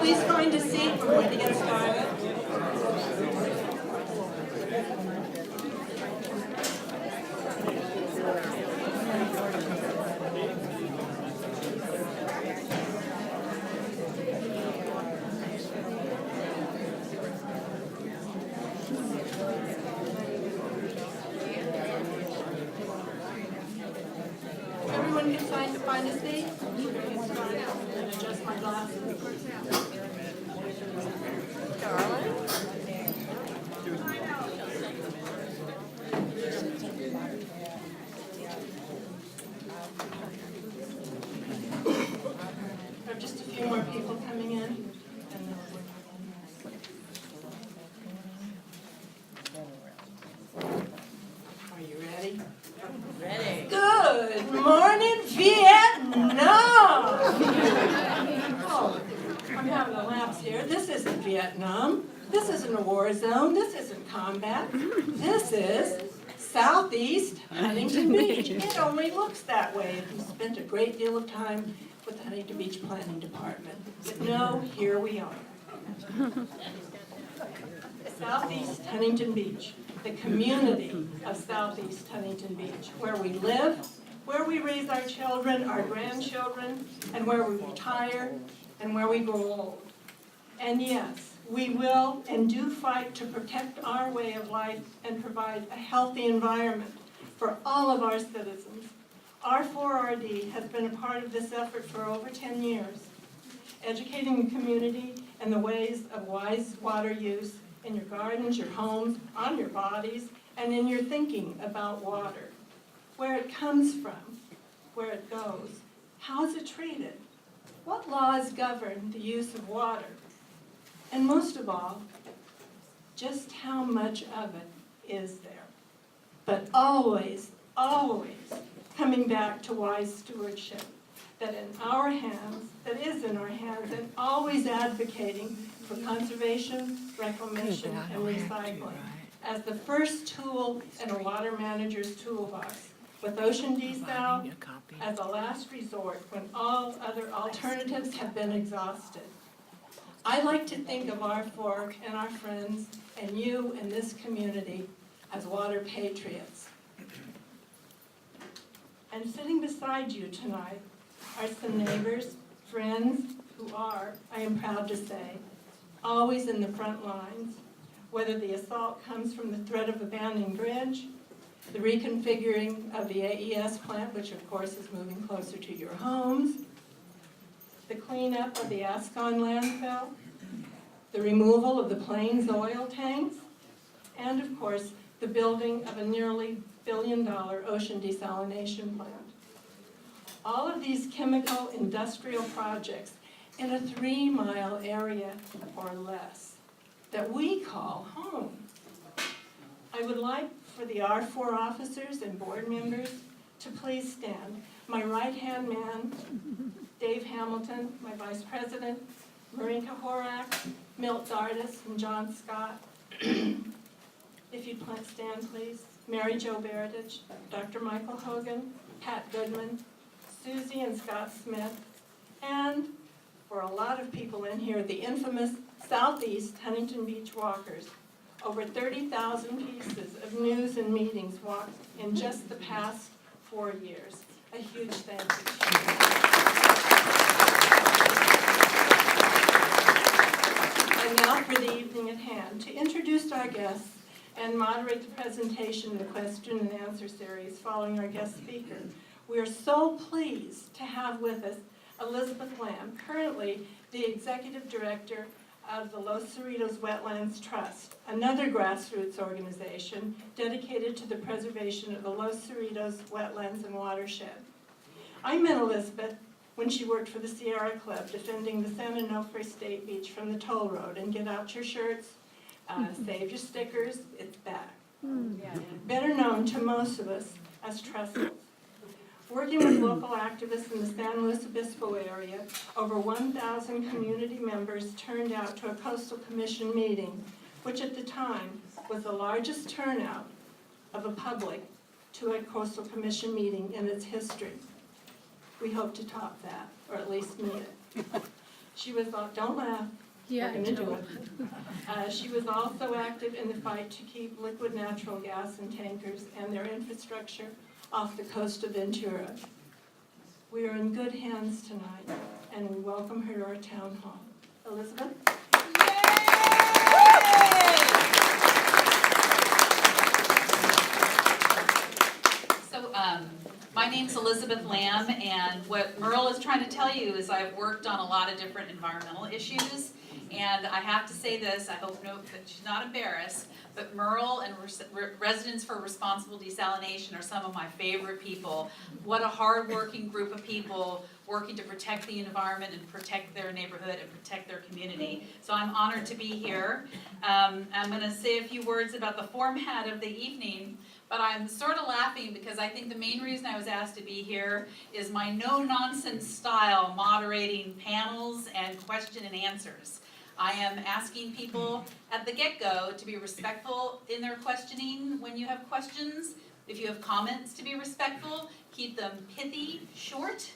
Please find a seat. We're going to get started. Everyone can find a seat. We're going to get started. I'm going to adjust my glasses. There are just a few more people coming in. Are you ready? Ready. Good morning, Vietnam! Oh, I'm having a lapse here. This isn't Vietnam. This isn't a war zone. This isn't combat. This is Southeast Huntington Beach. It only looks that way if you spent a great deal of time with the Huntington Beach Planning Department. But no, here we are. Southeast Huntington Beach, the community of Southeast Huntington Beach, where we live, where we raise our children, our grandchildren, and where we retire, and where we grow old. And yes, we will and do fight to protect our way of life and provide a healthy environment for all of our citizens. R4RD has been a part of this effort for over 10 years, educating the community in the ways of wise water use in your gardens, your homes, on your bodies, and in your thinking about water. Where it comes from, where it goes, how is it treated, what laws govern the use of water, and most of all, just how much of it is there. But always, always coming back to wise stewardship, that is in our hands, and always advocating for conservation, reclamation, and recycling as the first tool in a water manager's toolbox, with ocean desal as a last resort when all other alternatives have been exhausted. I like to think of R4 and our friends and you and this community as water patriots. And sitting beside you tonight are some neighbors, friends who are, I am proud to say, always in the front lines, whether the assault comes from the threat of abandoning bridge, the reconfiguring of the AES plant, which of course is moving closer to your homes, the cleanup of the Ascon landfill, the removal of the Plains oil tanks, and of course the building of a nearly $1 billion ocean desalination plant. All of these chemical industrial projects in a 3-mile area or less that we call home. I would like for the R4 officers and board members to please stand. My right-hand man, Dave Hamilton, my vice president, Marinka Horak, Milt Dardis, and John Scott. If you'd stand, please. Mary Jo Berdich, Dr. Michael Hogan, Pat Goodman, Susie and Scott Smith, and for a lot of people in here, the infamous Southeast Huntington Beach Walkers. Over 30,000 pieces of news and meetings walked in just the past 4 years. A huge thank you. And now for the evening at hand. To introduce our guests and moderate the presentation in the question and answer series following our guest speaker, we are so pleased to have with us Elizabeth Lamb, currently the Executive Director of the Los Cerritos Wetlands Trust, another grassroots organization dedicated to the preservation of the Los Cerritos wetlands and watershed. I met Elizabeth when she worked for the Sierra Club, defending the San Onofre State Beach from the toll road. And get out your shirts, save your stickers, it's back. Better known to most of us as Trestles. Working with local activists in the San Luis Obispo area, over 1,000 community members turned out to a Coastal Commission meeting, which at the time was the largest turnout of a public to a Coastal Commission meeting in its history. We hope to top that, or at least meet it. She was, don't laugh. Yeah, We're gonna do it. She was also active in the fight to keep liquid natural gas and tankers and their infrastructure off the coast of Ventura. We are in good hands tonight, and we welcome her to our town hall. Elizabeth? So, my name's Elizabeth Lamb, and what Merle is trying to tell you is I've worked on a lot of different environmental issues, and I have to say this, I hope that she's not embarrassed, but Merle and Residents for Responsible Desalination are some of my favorite people. What a hard-working group of people working to protect the environment and protect their neighborhood and protect their community. So I'm honored to be here. I'm going to say a few words about the format of the evening, but I'm sort of laughing because I think the main reason I was asked to be here is my no-nonsense style moderating panels and question and answers. I am asking people at the get-go to be respectful in their questioning when you have questions. If you have comments, to be respectful, keep them pithy, short.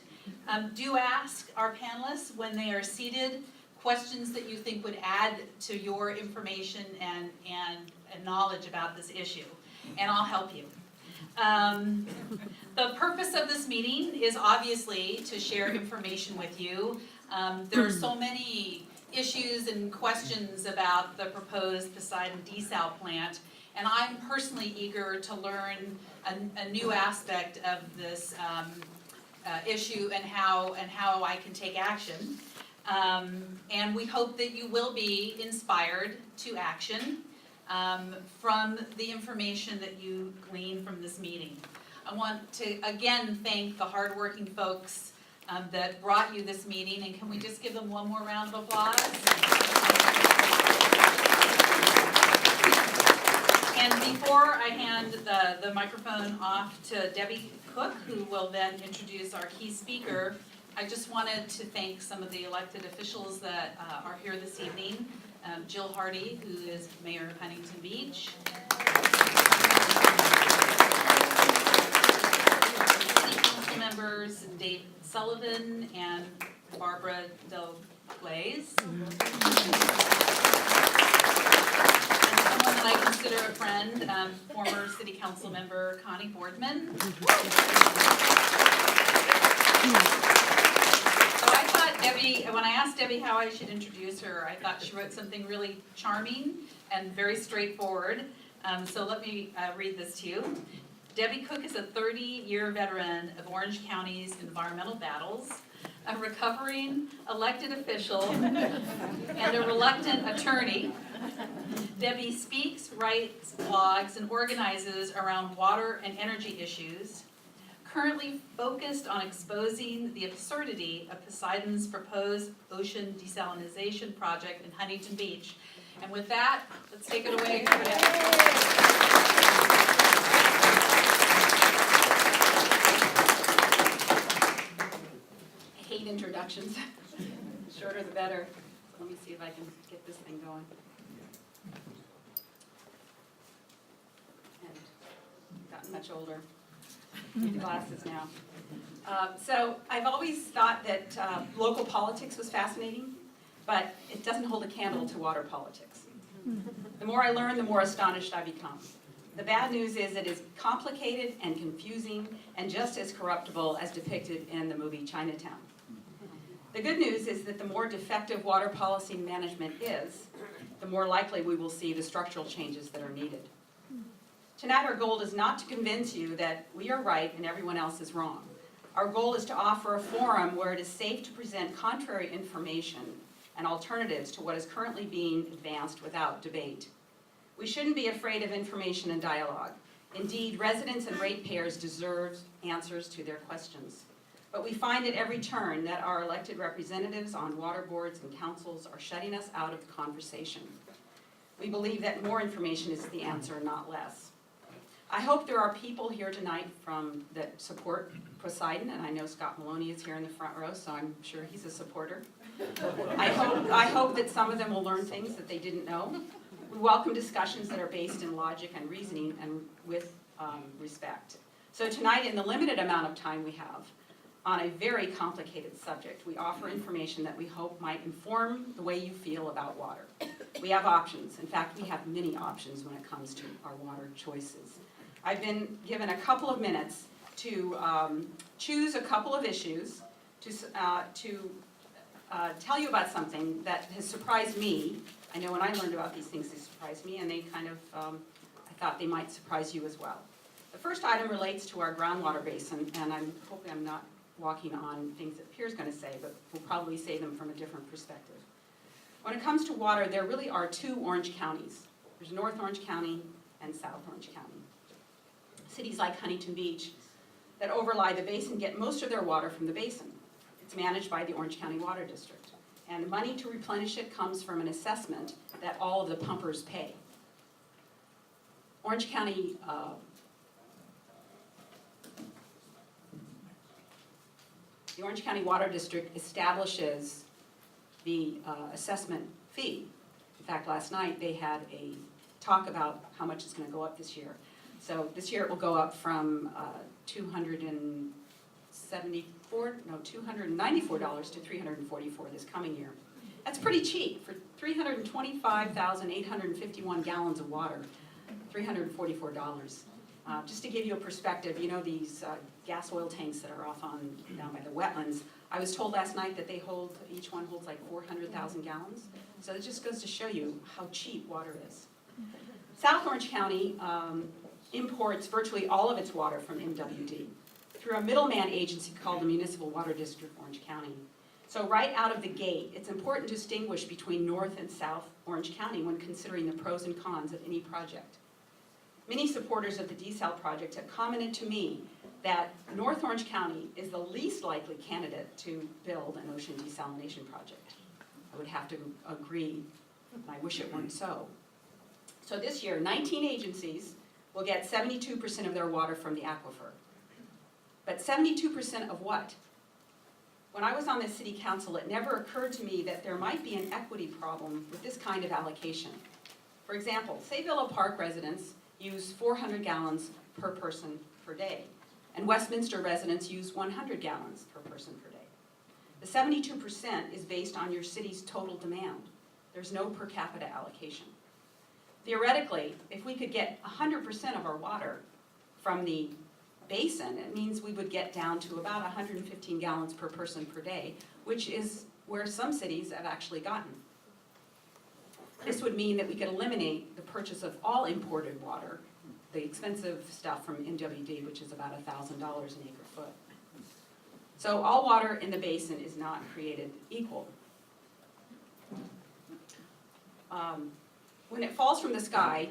Do ask our panelists when they are seated questions that you think would add to your information and knowledge about this issue, and I'll help you. The purpose of this meeting is obviously to share information with you. There are so many issues and questions about the proposed Poseidon desal plant, and I'm personally eager to learn a new aspect of this issue and how I can take action. And we hope that you will be inspired to action from the information that you glean from this meeting. I want to again thank the hardworking folks that brought you this meeting, and can we just give them one more round of applause? And before I hand the microphone off to Debbie Cook, who will then introduce our key speaker, I just wanted to thank some of the elected officials that are here this evening. Jill Hardy, who is Mayor of Huntington Beach. City Council members Dave Sullivan and Barbara Del Glaze. And someone that I consider a friend, former City Council member Connie Boardman. So I thought Debbie, when I asked Debbie how I should introduce her, I thought she wrote something really charming and very straightforward. So let me read this to you. Debbie Cook is a 30-year veteran of Orange County's environmental battles, a recovering elected official, and a reluctant attorney. Debbie speaks, writes, blogs, and organizes around water and energy issues, currently focused on exposing the absurdity of Poseidon's proposed ocean desalination project in Huntington Beach. And with that, let's take it away. I hate introductions. Shorter the better. Let me see if I can get this thing going. And I've gotten much older. The glasses now. So I've always thought that local politics was fascinating, but it doesn't hold a candle to water politics. The more I learn, the more astonished I become. The bad news is it is complicated and confusing and just as corruptible as depicted in the movie Chinatown. The good news is that the more defective water policy management is, the more likely we will see the structural changes that are needed. Tonight our goal is not to convince you that we are right and everyone else is wrong. Our goal is to offer a forum where it is safe to present contrary information and alternatives to what is currently being advanced without debate. We shouldn't be afraid of information and dialogue. Indeed, residents and ratepayers deserve answers to their questions. But we find at every turn that our elected representatives on water boards and councils are shutting us out of the conversation. We believe that more information is the answer, not less. I hope there are people here tonight that support Poseidon, and I know Scott Maloney is here in the front row, so I'm sure he's a supporter. I hope that some of them will learn things that they didn't know. We welcome discussions that are based in logic and reasoning and with respect. So tonight, in the limited amount of time we have, on a very complicated subject. We offer information that we hope might inform the way you feel about water. We have options. In fact, we have many options when it comes to our water choices. I've been given a couple of minutes to choose a couple of issues to tell you about something that has surprised me. I know when I learned about these things, they surprised me, and they kind of, I thought they might surprise you as well. The first item relates to our groundwater basin, and I'm hoping I'm not walking on things that Peer's going to say, but we'll probably say them from a different perspective. When it comes to water, there really are two Orange counties. There's North Orange County and South Orange County. Cities like Huntington Beach that overlie the basin get most of their water from the basin. It's managed by the Orange County Water District. And the money to replenish it comes from an assessment that all of the pumpers pay. Orange County the Orange County Water District establishes the assessment fee. In fact, last night they had a talk about how much it's going to go up this year. So this year it will go up from $294 to $344 this coming year. That's pretty cheap for 325,851 gallons of water, $344. Just to give you a perspective, you know these gas oil tanks that are off down by the wetlands. I was told last night that each one holds like 400,000 gallons. So it just goes to show you how cheap water is. South Orange County imports virtually all of its water from MWD through a middleman agency called the Municipal Water District of Orange County. So right out of the gate, it's important to distinguish between North and South Orange County when considering the pros and cons of any project. Many supporters of the desal project have commented to me that North Orange County is the least likely candidate to build an ocean desalination project. I would have to agree, and I wish it weren't so. So this year, 19 agencies will get 72% of their water from the aquifer. But 72% of what? When I was on the city council, it never occurred to me that there might be an equity problem with this kind of allocation. For example, say Villa Park residents use 400 gallons per person per day, and Westminster residents use 100 gallons per person per day. The 72% is based on your city's total demand. There's no per capita allocation. Theoretically, if we could get 100% of our water from the basin, it means we would get down to about 115 gallons per person per day, which is where some cities have actually gotten. This would mean that we could eliminate the purchase of all imported water, the expensive stuff from MWD, which is about $1,000 an acre foot. So all water in the basin is not created equal. When it falls from the sky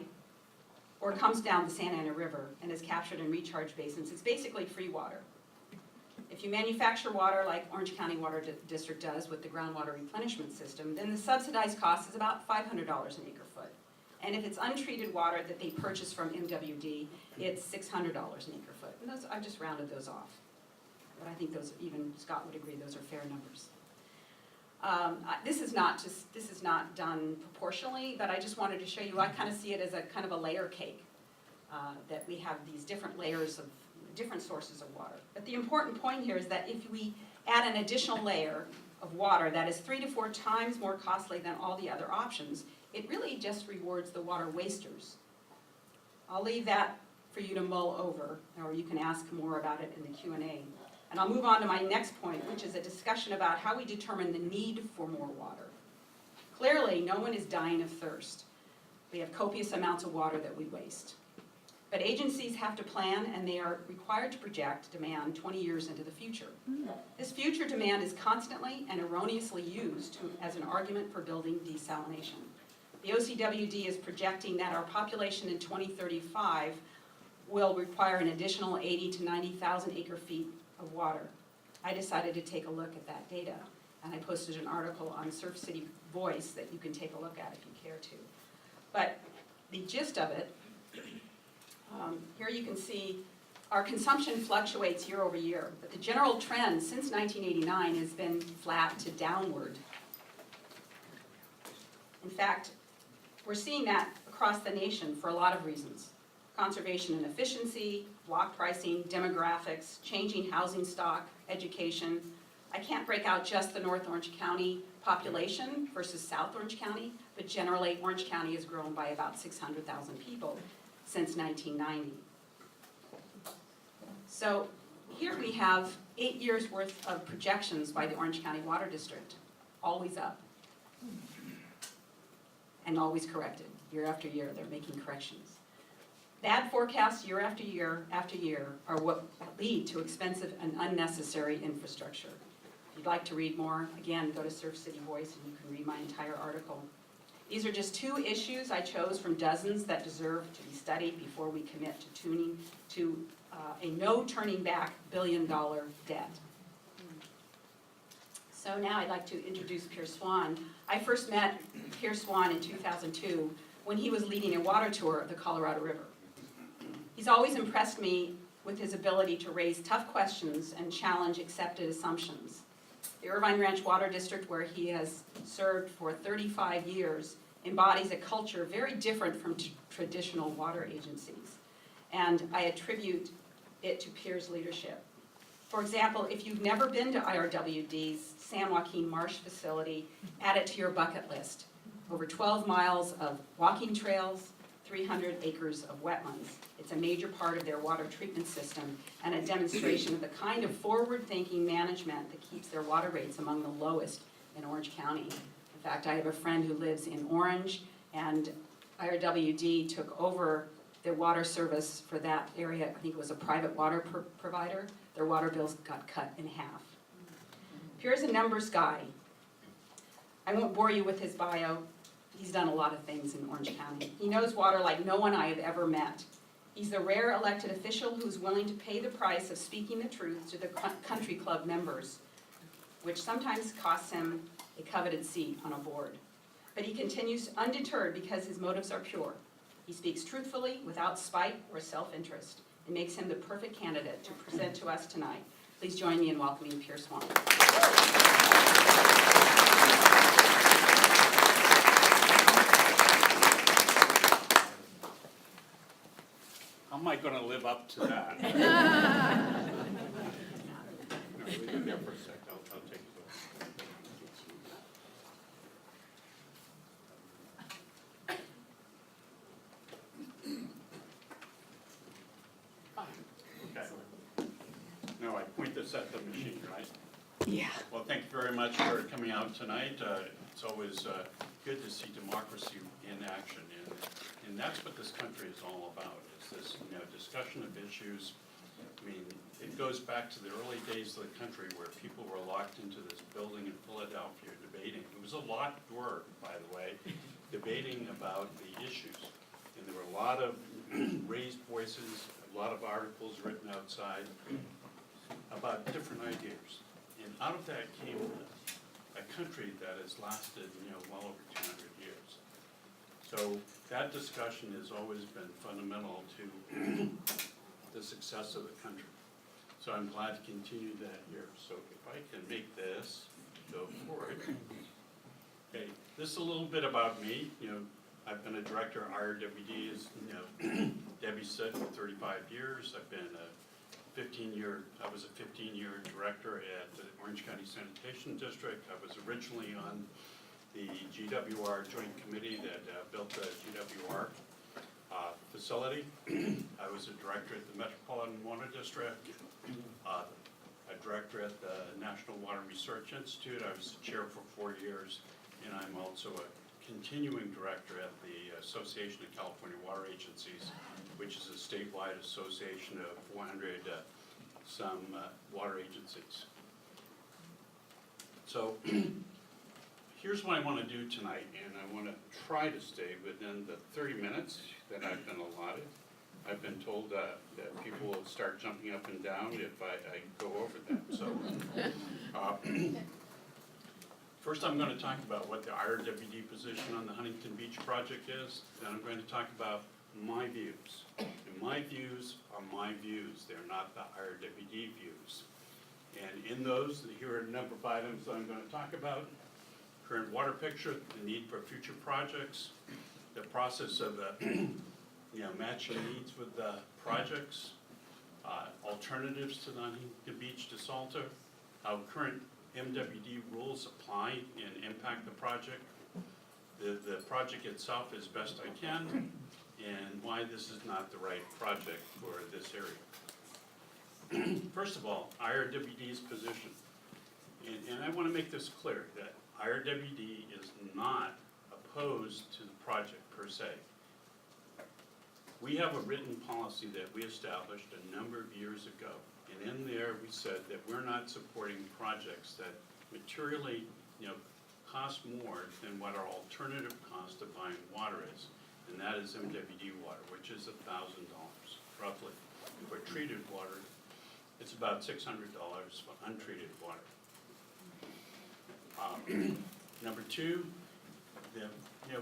or comes down the Santa Ana River and is captured in recharge basins, it's basically free water. If you manufacture water like Orange County Water District does with the groundwater replenishment system, then the subsidized cost is about $500 an acre foot. And if it's untreated water that they purchase from MWD, it's $600 an acre foot. And those, I've just rounded those off. But I think those, even Scott would agree, those are fair numbers. This is not done proportionally, but I just wanted to show you, I kind of see it as a kind of a layer cake, that we have these different layers of different sources of water. But the important point here is that if we add an additional layer of water that is 3 to 4 times more costly than all the other options, it really just rewards the water wasters. I'll leave that for you to mull over, or you can ask more about it in the Q&A. And I'll move on to my next point, which is a discussion about how we determine the need for more water. Clearly, no one is dying of thirst. We have copious amounts of water that we waste. But agencies have to plan, and they are required to project demand 20 years into the future. This future demand is constantly and erroneously used as an argument for building desalination. The OCWD is projecting that our population in 2035 will require an additional 80 to 90,000 acre feet of water. I decided to take a look at that data, and I posted an article on Surf City Voice that you can take a look at if you care to. But the gist of it, here you can see our consumption fluctuates year over year, but the general trend since 1989 has been flat to downward. In fact, we're seeing that across the nation for a lot of reasons. conservation and efficiency, block pricing, demographics, changing housing stock, education. I can't break out just the North Orange County population versus South Orange County, but generally Orange County has grown by about 600,000 people since 1990. So here we have 8 years worth of projections by the Orange County Water District, always up and always corrected. Year after year, they're making corrections. Bad forecasts year after year after year are what lead to expensive and unnecessary infrastructure. If you'd like to read more, again, go to Surf City Voice and you can read my entire article. These are just 2 issues I chose from dozens that deserve to be studied before we commit to tuning to a no turning back billion-dollar debt. So now I'd like to introduce Peer Swan. I first met Peer Swan in 2002 when he was leading a water tour of the Colorado River. He's always impressed me with his ability to raise tough questions and challenge accepted assumptions. The Irvine Ranch Water District, where he has served for 35 years, embodies a culture very different from traditional water agencies. And I attribute it to Peer's leadership. For example, if you've never been to IRWD's San Joaquin Marsh facility, add it to your bucket list. Over 12 miles of walking trails, 300 acres of wetlands. It's a major part of their water treatment system and a demonstration of the kind of forward-thinking management that keeps their water rates among the lowest in Orange County. In fact, I have a friend who lives in Orange, and IRWD took over the water service for that area. I think it was a private water provider. Their water bills got cut in half. Here's a numbers guy. I won't bore you with his bio. He's done a lot of things in Orange County. He knows water like no one I have ever met. He's the rare elected official who's willing to pay the price of speaking the truth to the country club members, which sometimes costs him a coveted seat on a board. But he continues undeterred because his motives are pure. He speaks truthfully, without spite or self-interest. It makes him the perfect candidate to present to us tonight. Please join me in welcoming Peer Swan. How am I going to live up to that? No, leave it there for a sec. I'll take it. Okay. Now I point this at the machine, right? Yeah. Well, thank you very much for coming out tonight. It's always good to see democracy in action, and that's what this country is all about. Is this discussion of issues. I mean, it goes back to the early days of the country where people were locked into this building in Philadelphia debating. It was a lot of work, by the way, debating about the issues, and there were a lot of raised voices, a lot of articles written outside about different ideas. And out of that came a country that has lasted, well over 200 years. So that discussion has always been fundamental to the success of the country. So I'm glad to continue that here. So if I can make this go forward. Okay, this is a little bit about me. I've been a director at IRWD, as Debbie said, for 35 years. I've been I was a 15-year director at the Orange County Sanitation District. I was originally on the GWR Joint Committee that built the GWR facility. I was a director at the Metropolitan Water District, a director at the National Water Research Institute. I was the chair for 4 years, and I'm also a continuing director at the Association of California Water Agencies, which is a statewide association of 400 some water agencies. So here's what I want to do tonight, and I want to try to stay within the 30 minutes that I've been allotted. I've been told that people will start jumping up and down if I go over that. So first I'm going to talk about what the IRWD position on the Huntington Beach project is. Then I'm going to talk about my views. And my views are my views. They're not the IRWD views. And in those, here are a number of items that I'm going to talk about. Current water picture, the need for future projects, the process of matching needs with projects, alternatives to the Huntington Beach desalter, how current MWD rules apply and impact the project, the project itself as best I can, and why this is not the right project for this area. First of all, IRWD's position. And I want to make this clear, that IRWD is not opposed to the project per se. We have a written policy that we established a number of years ago, and in there we said that we're not supporting projects that materially, cost more than what our alternative cost of buying water is, and that is MWD water, which is $1,000 roughly. For treated water, it's about $600 for untreated water. Number two,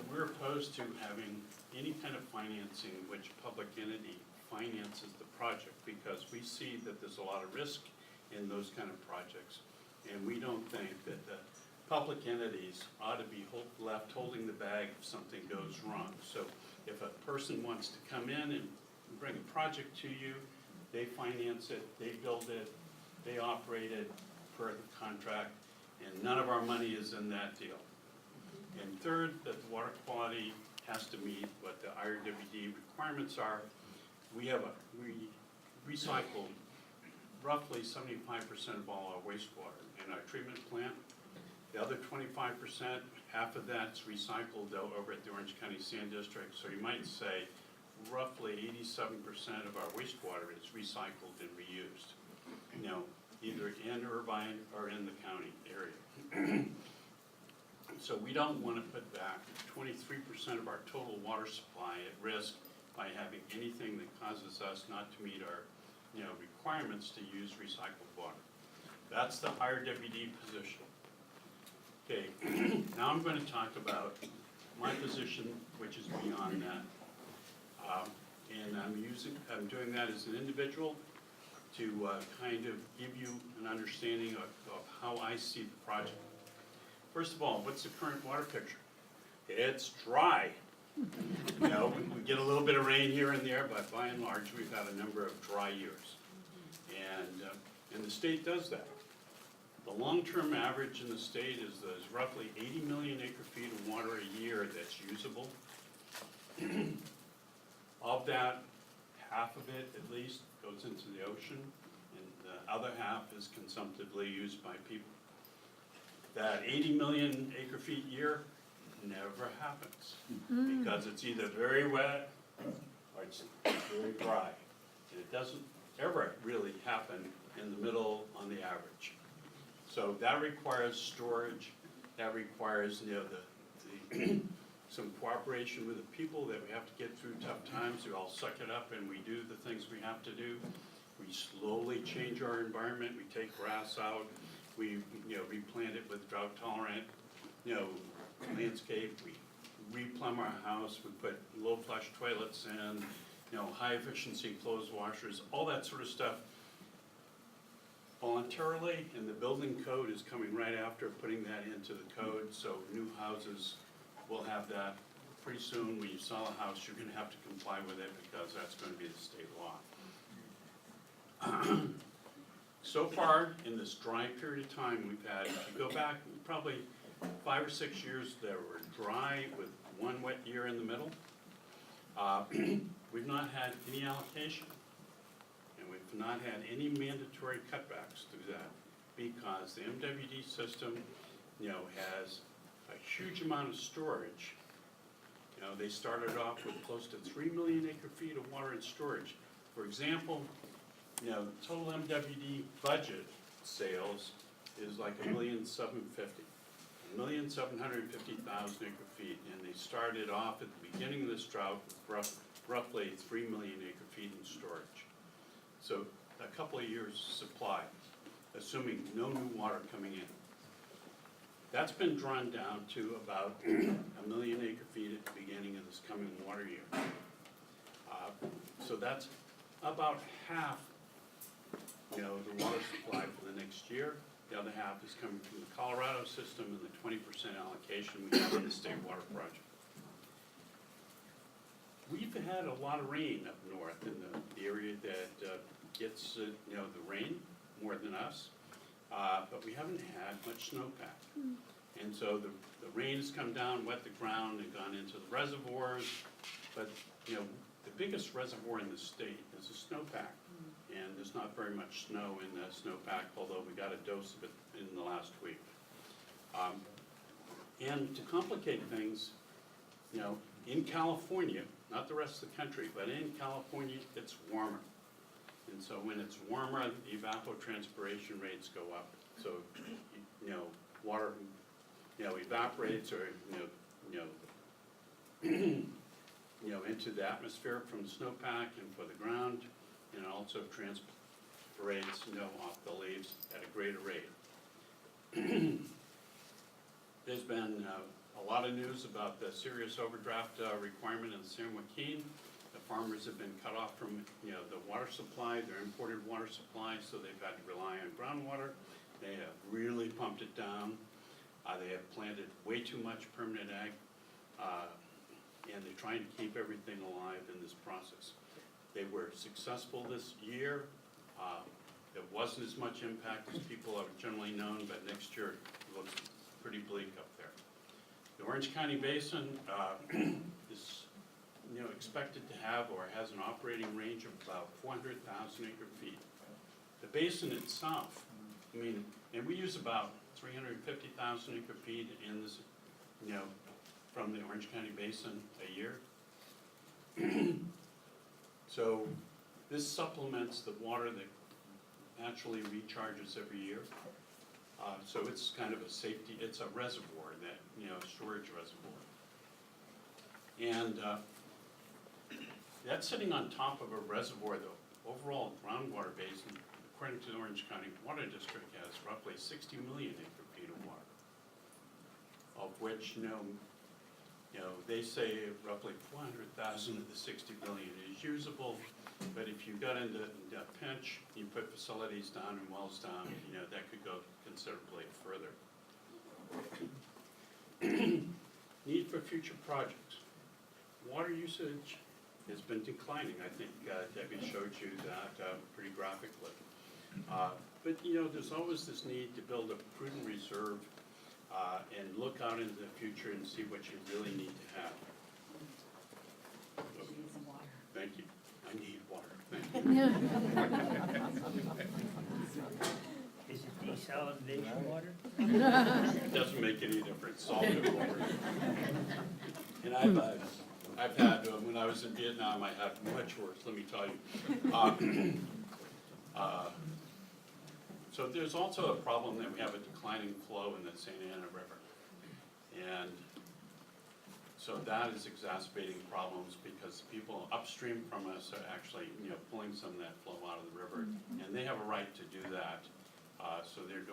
we're opposed to having any kind of financing in which public entity finances the project, because we see that there's a lot of risk in those kind of projects, and we don't think that the public entities ought to be left holding the bag if something goes wrong. So if a person wants to come in and bring a project to you, they finance it, they build it, they operate it per the contract, and none of our money is in that deal. And third, that the water quality has to meet what the IRWD requirements are. We recycle roughly 75% of all our wastewater in our treatment plant. The other 25%, half of that's recycled over at the Orange County Sand District. So you might say roughly 87% of our wastewater is recycled and reused, either in Irvine or in the county area. So we don't want to put back 23% of our total water supply at risk by having anything that causes us not to meet our requirements to use recycled water. That's the IRWD position. Okay, now I'm going to talk about my position, which is beyond that. And I'm doing that as an individual to kind of give you an understanding of how I see the project. First of all, what's the current water picture? It's dry. We get a little bit of rain here and there, but by and large, we've had a number of dry years. And the state does that. The long-term average in the state is there's roughly 80 million acre-feet of water a year that's usable. Of that, half of it at least goes into the ocean, and the other half is consumptively used by people. That 80 million acre-feet year never happens, because it's either very wet or it's very dry. And it doesn't ever really happen in the middle on the average. So that requires storage, that requires some cooperation with the people that we have to get through tough times. We all suck it up and we do the things we have to do. We slowly change our environment, we take grass out, we replant it with drought tolerant landscape, we replumb our house, we put low flush toilets in, high efficiency clothes washers, all that sort of stuff. Voluntarily, and the building code is coming right after putting that into the code, so new houses will have that pretty soon. When you sell a house, you're gonna have to comply with it because that's gonna be the state law. So far, in this dry period of time we've had, if you go back probably 5 or 6 years that were dry with one wet year in the middle, we've not had any allocation. And we've not had any mandatory cutbacks through that, because the MWD system, has a huge amount of storage. They started off with close to 3 million acre-feet of water in storage. For example, the total MWD budget sales is like 1,750,000 acre-feet, and they started off at the beginning of this drought with roughly 3 million acre-feet in storage. So a couple of years supply, assuming no new water coming in. That's been drawn down to about 1 million acre-feet at the beginning of this coming water year. So that's about half, the water supply for the next year. The other half is coming from the Colorado system and the 20% allocation we have in the state water project. we've had a lot of rain up north in the area that gets, you know, the rain more than us, but we haven't had much snowpack. And so the rain has come down, wet the ground, and gone into the reservoirs, but, you know, the biggest reservoir in the state is a snowpack. And there's not very much snow in the snowpack, although we got a dose of it in the last week. And to complicate things, you know, in California, not the rest of the country, but in California, it's warmer. And so when it's warmer, the evapotranspiration rates go up. So, you know, water, you know, evaporates or, into the atmosphere from the snowpack and for the ground, and also transpirates, you know, off the leaves at a greater rate. There's been a lot of news about the serious overdraft requirement in San Joaquin. The farmers have been cut off from, you know, the water supply, their imported water supply, so they've had to rely on groundwater. They have really pumped it down. They have planted way too much permanent ag, and they're trying to keep everything alive in this process. They were successful this year. There wasn't as much impact as people have generally known, but next year it looks pretty bleak up there. The Orange County Basin is, you know, expected to have or has an operating range of about 400,000 acre feet. The basin itself, I mean, and we use about 350,000 acre feet in this, you know, from the Orange County Basin a year. So this supplements the water that naturally recharges every year. So it's kind of a safety, it's a reservoir that, you know, storage reservoir. And that's sitting on top of a reservoir. The overall groundwater basin, according to the Orange County Water District, has roughly 60 million acre feet of water, of which, you know, they say roughly 400,000 of the 60 million is usable, but if you got into a pinch, you put facilities down and wells down, you know, that could go considerably further. Need for future projects. Water usage has been declining. I think Debbie showed you that pretty graphically. But, you know, there's always this need to build a prudent reserve and look out into the future and see what you really need to have. Thank you. I need water. Thank you. Is it desalination water? It doesn't make any difference. Salted water. And I've had, when I was in Vietnam, I had much worse, let me tell you. So there's also a problem that we have a declining flow in the Santa Ana River. And so that is exacerbating problems because people upstream from us are actually, you know, pulling some of that flow out of the river. And they have a right to do that. So they're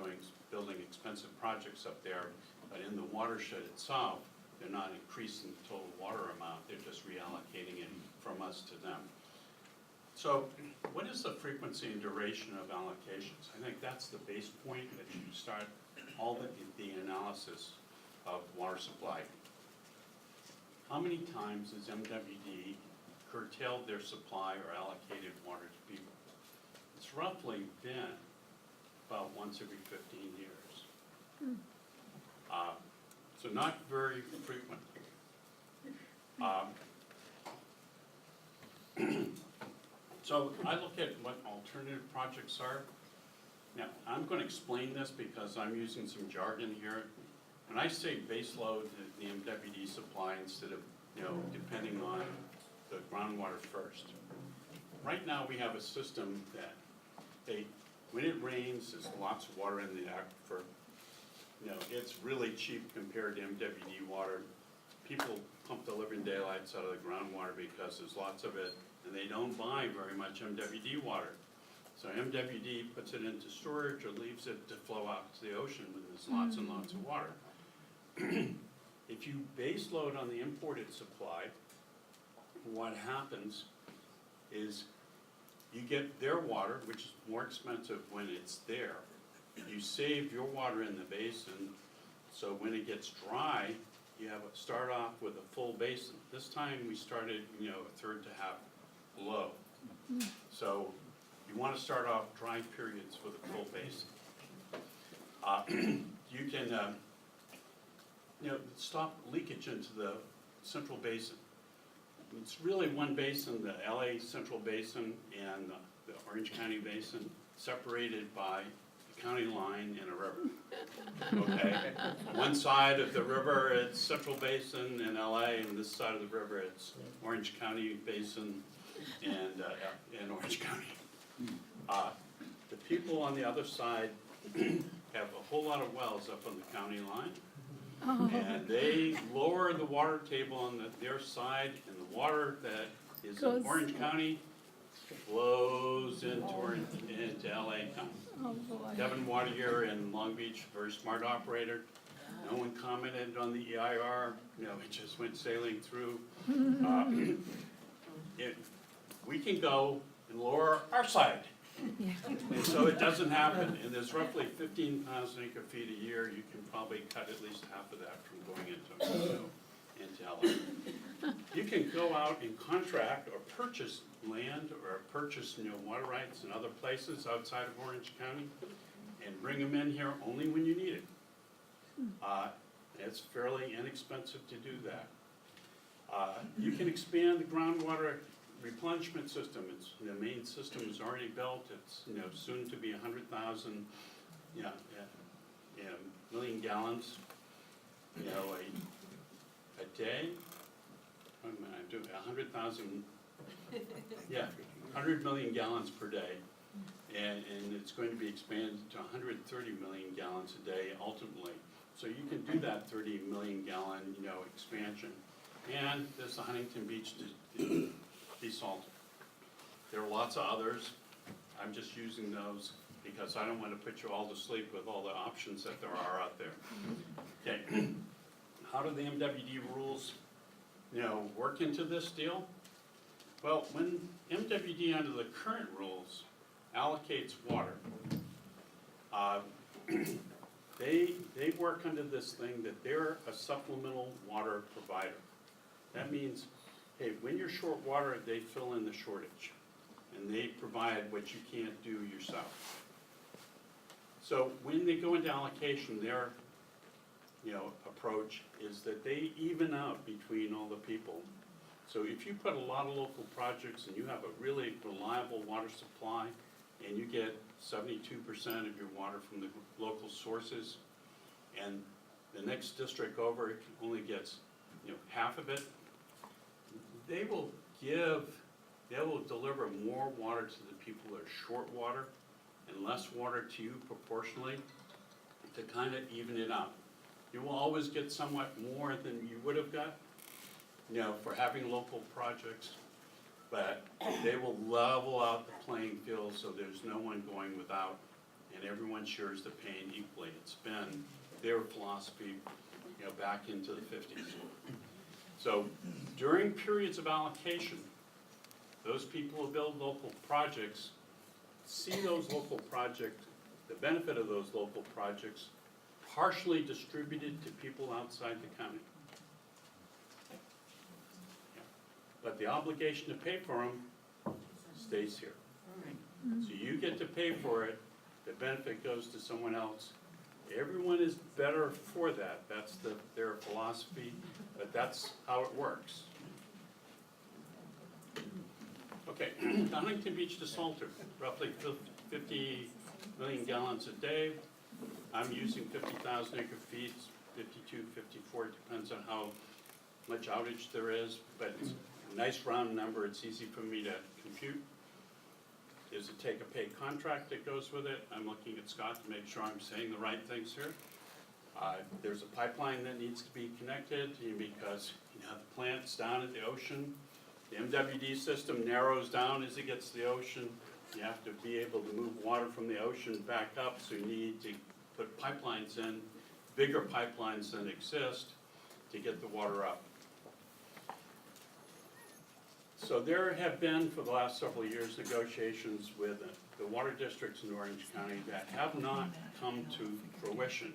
building expensive projects up there, but in the watershed itself, they're not increasing the total water amount, they're just reallocating it from us to them. So what is the frequency and duration of allocations? I think that's the base point that you start all the analysis of water supply. How many times has MWD curtailed their supply or allocated water to people? It's roughly been about once every 15 years. So not very frequent. So I look at what alternative projects are. Now, I'm going to explain this because I'm using some jargon here. When I say baseload the MWD supply instead of, you know, depending on the groundwater first. Right now we have a system that when it rains, there's lots of water in the aquifer. You know, it's really cheap compared to MWD water. People pump the living daylights out of the groundwater because there's lots of it, and they don't buy very much MWD water. So MWD puts it into storage or leaves it to flow out to the ocean when there's lots and lots of water. If you base load on the imported supply, what happens is you get their water, which is more expensive when it's there. You save your water in the basin, so when it gets dry, you have, start off with a full basin. This time we started, a third to half below. So you want to start off dry periods with a full basin. You can, stop leakage into the central basin. It's really one basin, the LA Central Basin and the Orange County Basin, separated by the county line and a river. Okay? One side of the river, it's Central Basin in LA, and this side of the river, it's Orange County Basin and Orange County. The people on the other side have a whole lot of wells up on the county line. And they lower the water table on their side, and the water that is in Orange County flows into LA County. Oh, boy. Devin Water in Long Beach, very smart operator. No one commented on the EIR, it just went sailing through. We can go and lower our side. And so it doesn't happen, and there's roughly 15,000 acre feet a year. You can probably cut at least half of that from going into LA. You can go out and contract or purchase land or purchase, water rights in other places outside of Orange County and bring them in here only when you need it. It's fairly inexpensive to do that. You can expand the groundwater replenishment system. The main system is already built. It's soon to be 100,000 million gallons a day. What am I doing? 100,000. 100 million gallons per day, and it's going to be expanded to 130 million gallons a day ultimately. So you can do that 30 million gallon expansion. And there's the Huntington Beach desalter. There are lots of others. I'm just using those because I don't want to put you all to sleep with all the options that there are out there. Okay, how do the MWD rules, work into this deal? Well, when MWD under the current rules allocates water, they work under this thing that they're a supplemental water provider. That means, hey, when you're short water, they fill in the shortage, and they provide what you can't do yourself. So when they go into allocation, their approach is that they even out between all the people. So if you put a lot of local projects and you have a really reliable water supply, and you get 72% of your water from the local sources, and the next district over only gets half of it, they will deliver more water to the people that are short water and less water to you proportionally to kind of even it out. You will always get somewhat more than you would have got, for having local projects, but they will level out the playing field so there's no one going without, and everyone shares the pain equally. It's been their philosophy, back into the 50s. So during periods of allocation, those people who build local projects see those local projects, the benefit of those local projects, partially distributed to people outside the county. But the obligation to pay for them stays here. So you get to pay for it, the benefit goes to someone else. Everyone is better for that. That's their philosophy, but that's how it works. Okay, Huntington Beach desalter, roughly 50 million gallons a day. I'm using 50,000 acre feet, 52, 54, it depends on how much outage there is, but it's a nice round number, it's easy for me to compute. There's a take-or-pay contract that goes with it. I'm looking at Scott to make sure I'm saying the right things here. There's a pipeline that needs to be connected because the plant's down at the ocean. The MWD system narrows down as it gets to the ocean. You have to be able to move water from the ocean back up, so you need to put pipelines in, bigger pipelines than exist, to get the water up. So there have been, for the last several years, negotiations with the water districts in Orange County that have not come to fruition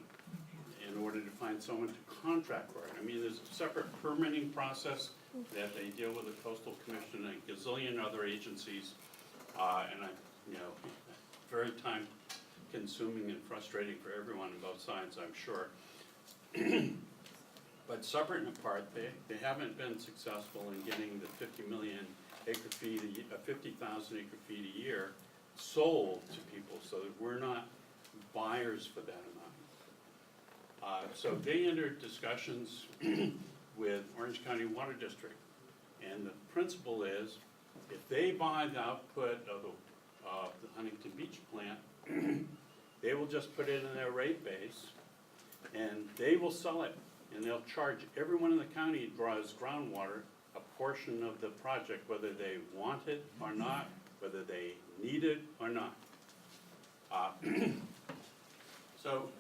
in in order to find someone to contract for it. I mean, there's a separate permitting process that they deal with the Coastal Commission and a gazillion other agencies. And very time consuming and frustrating for everyone on both sides, I'm sure. But separate and apart, they haven't been successful in getting the 50,000 acre feet a year sold to people, so that we're not buyers for that amount. So they entered discussions with Orange County Water District, and the principle is, if they buy the output of the Huntington Beach plant, they will just put it in their rate base, and they will sell it, and they'll charge everyone in the county who draws groundwater a portion of the project, whether they want it or not, whether they need it or not. So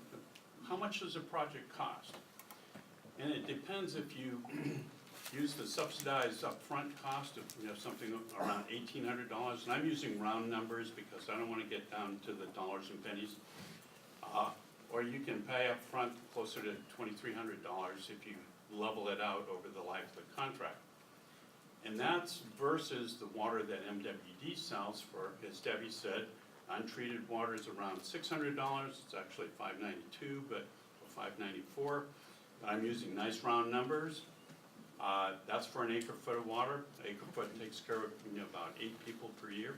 how much does a project cost? And it depends if you use the subsidized upfront cost of something around $1,800, and I'm using round numbers because I don't want to get down to the dollars and pennies. Or you can pay up front closer to $2,300 if you level it out over the life of the contract. And that's versus the water that MWD sells for, as Debbie said, untreated water is around $600. It's actually $592, but $594. I'm using nice round numbers. That's for an acre foot of water. An acre foot takes care of about 8 people per year.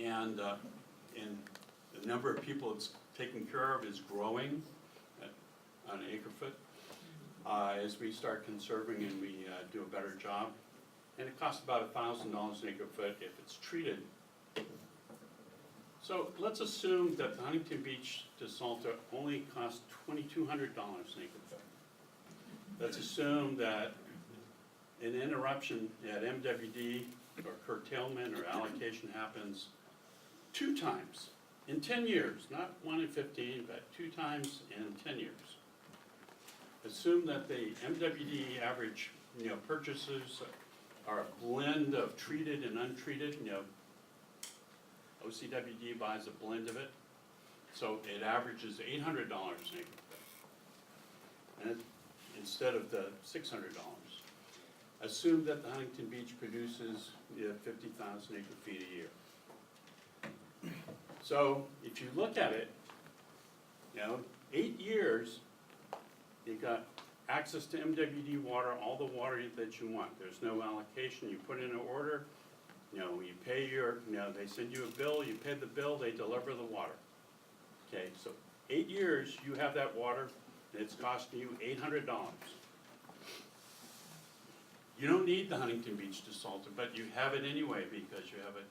And the number of people it's taken care of is growing on an acre foot as we start conserving and we do a better job. And it costs about $1,000 an acre foot if it's treated. So let's assume that the Huntington Beach desalter only costs $2,200 an acre foot. Let's assume that an interruption at MWD or curtailment or allocation happens 2 times in 10 years, not 1 in 15, but 2 times in 10 years. Assume that the MWD average, purchases are a blend of treated and untreated. OCWD buys a blend of it, so it averages $800 an acre foot, and instead of the $600. Assume that the Huntington Beach produces 50,000 acre feet a year. So if you look at it, 8 years, you got access to MWD water, all the water that you want. There's no allocation. You put in an order, you pay your, they send you a bill, you pay the bill, they deliver the water. Okay, so 8 years, you have that water, and it's costing you $800. You don't need the Huntington Beach desalter, but you have it anyway because you have it,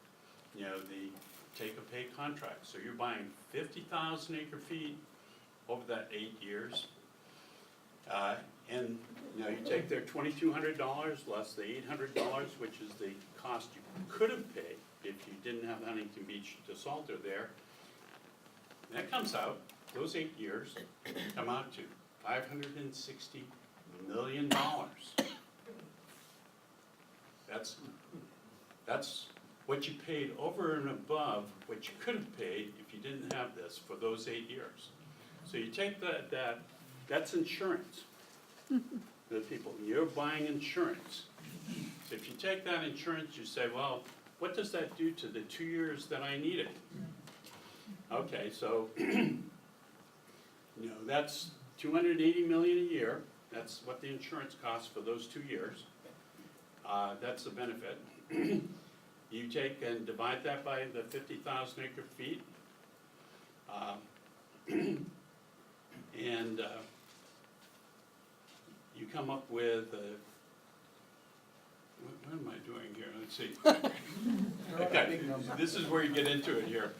the take-or-pay contract. So you're buying 50,000 acre feet over that 8 years. And you take their $2,200 less the $800, which is the cost you could have paid if you didn't have the Huntington Beach desalter there. And that comes out, those 8 years come out to $560 million. That's what you paid over and above what you could have paid if you didn't have this for those 8 years. So you take that's insurance. The people, you're buying insurance. So if you take that insurance, you say, well, what does that do to the 2 years that I need it? Okay, so that's $280 million a year. That's what the insurance costs for those 2 years. That's the benefit. You take and divide that by the 50,000 acre feet, and you come up with what am I doing here? Let's see. Okay, this is where you get into it here.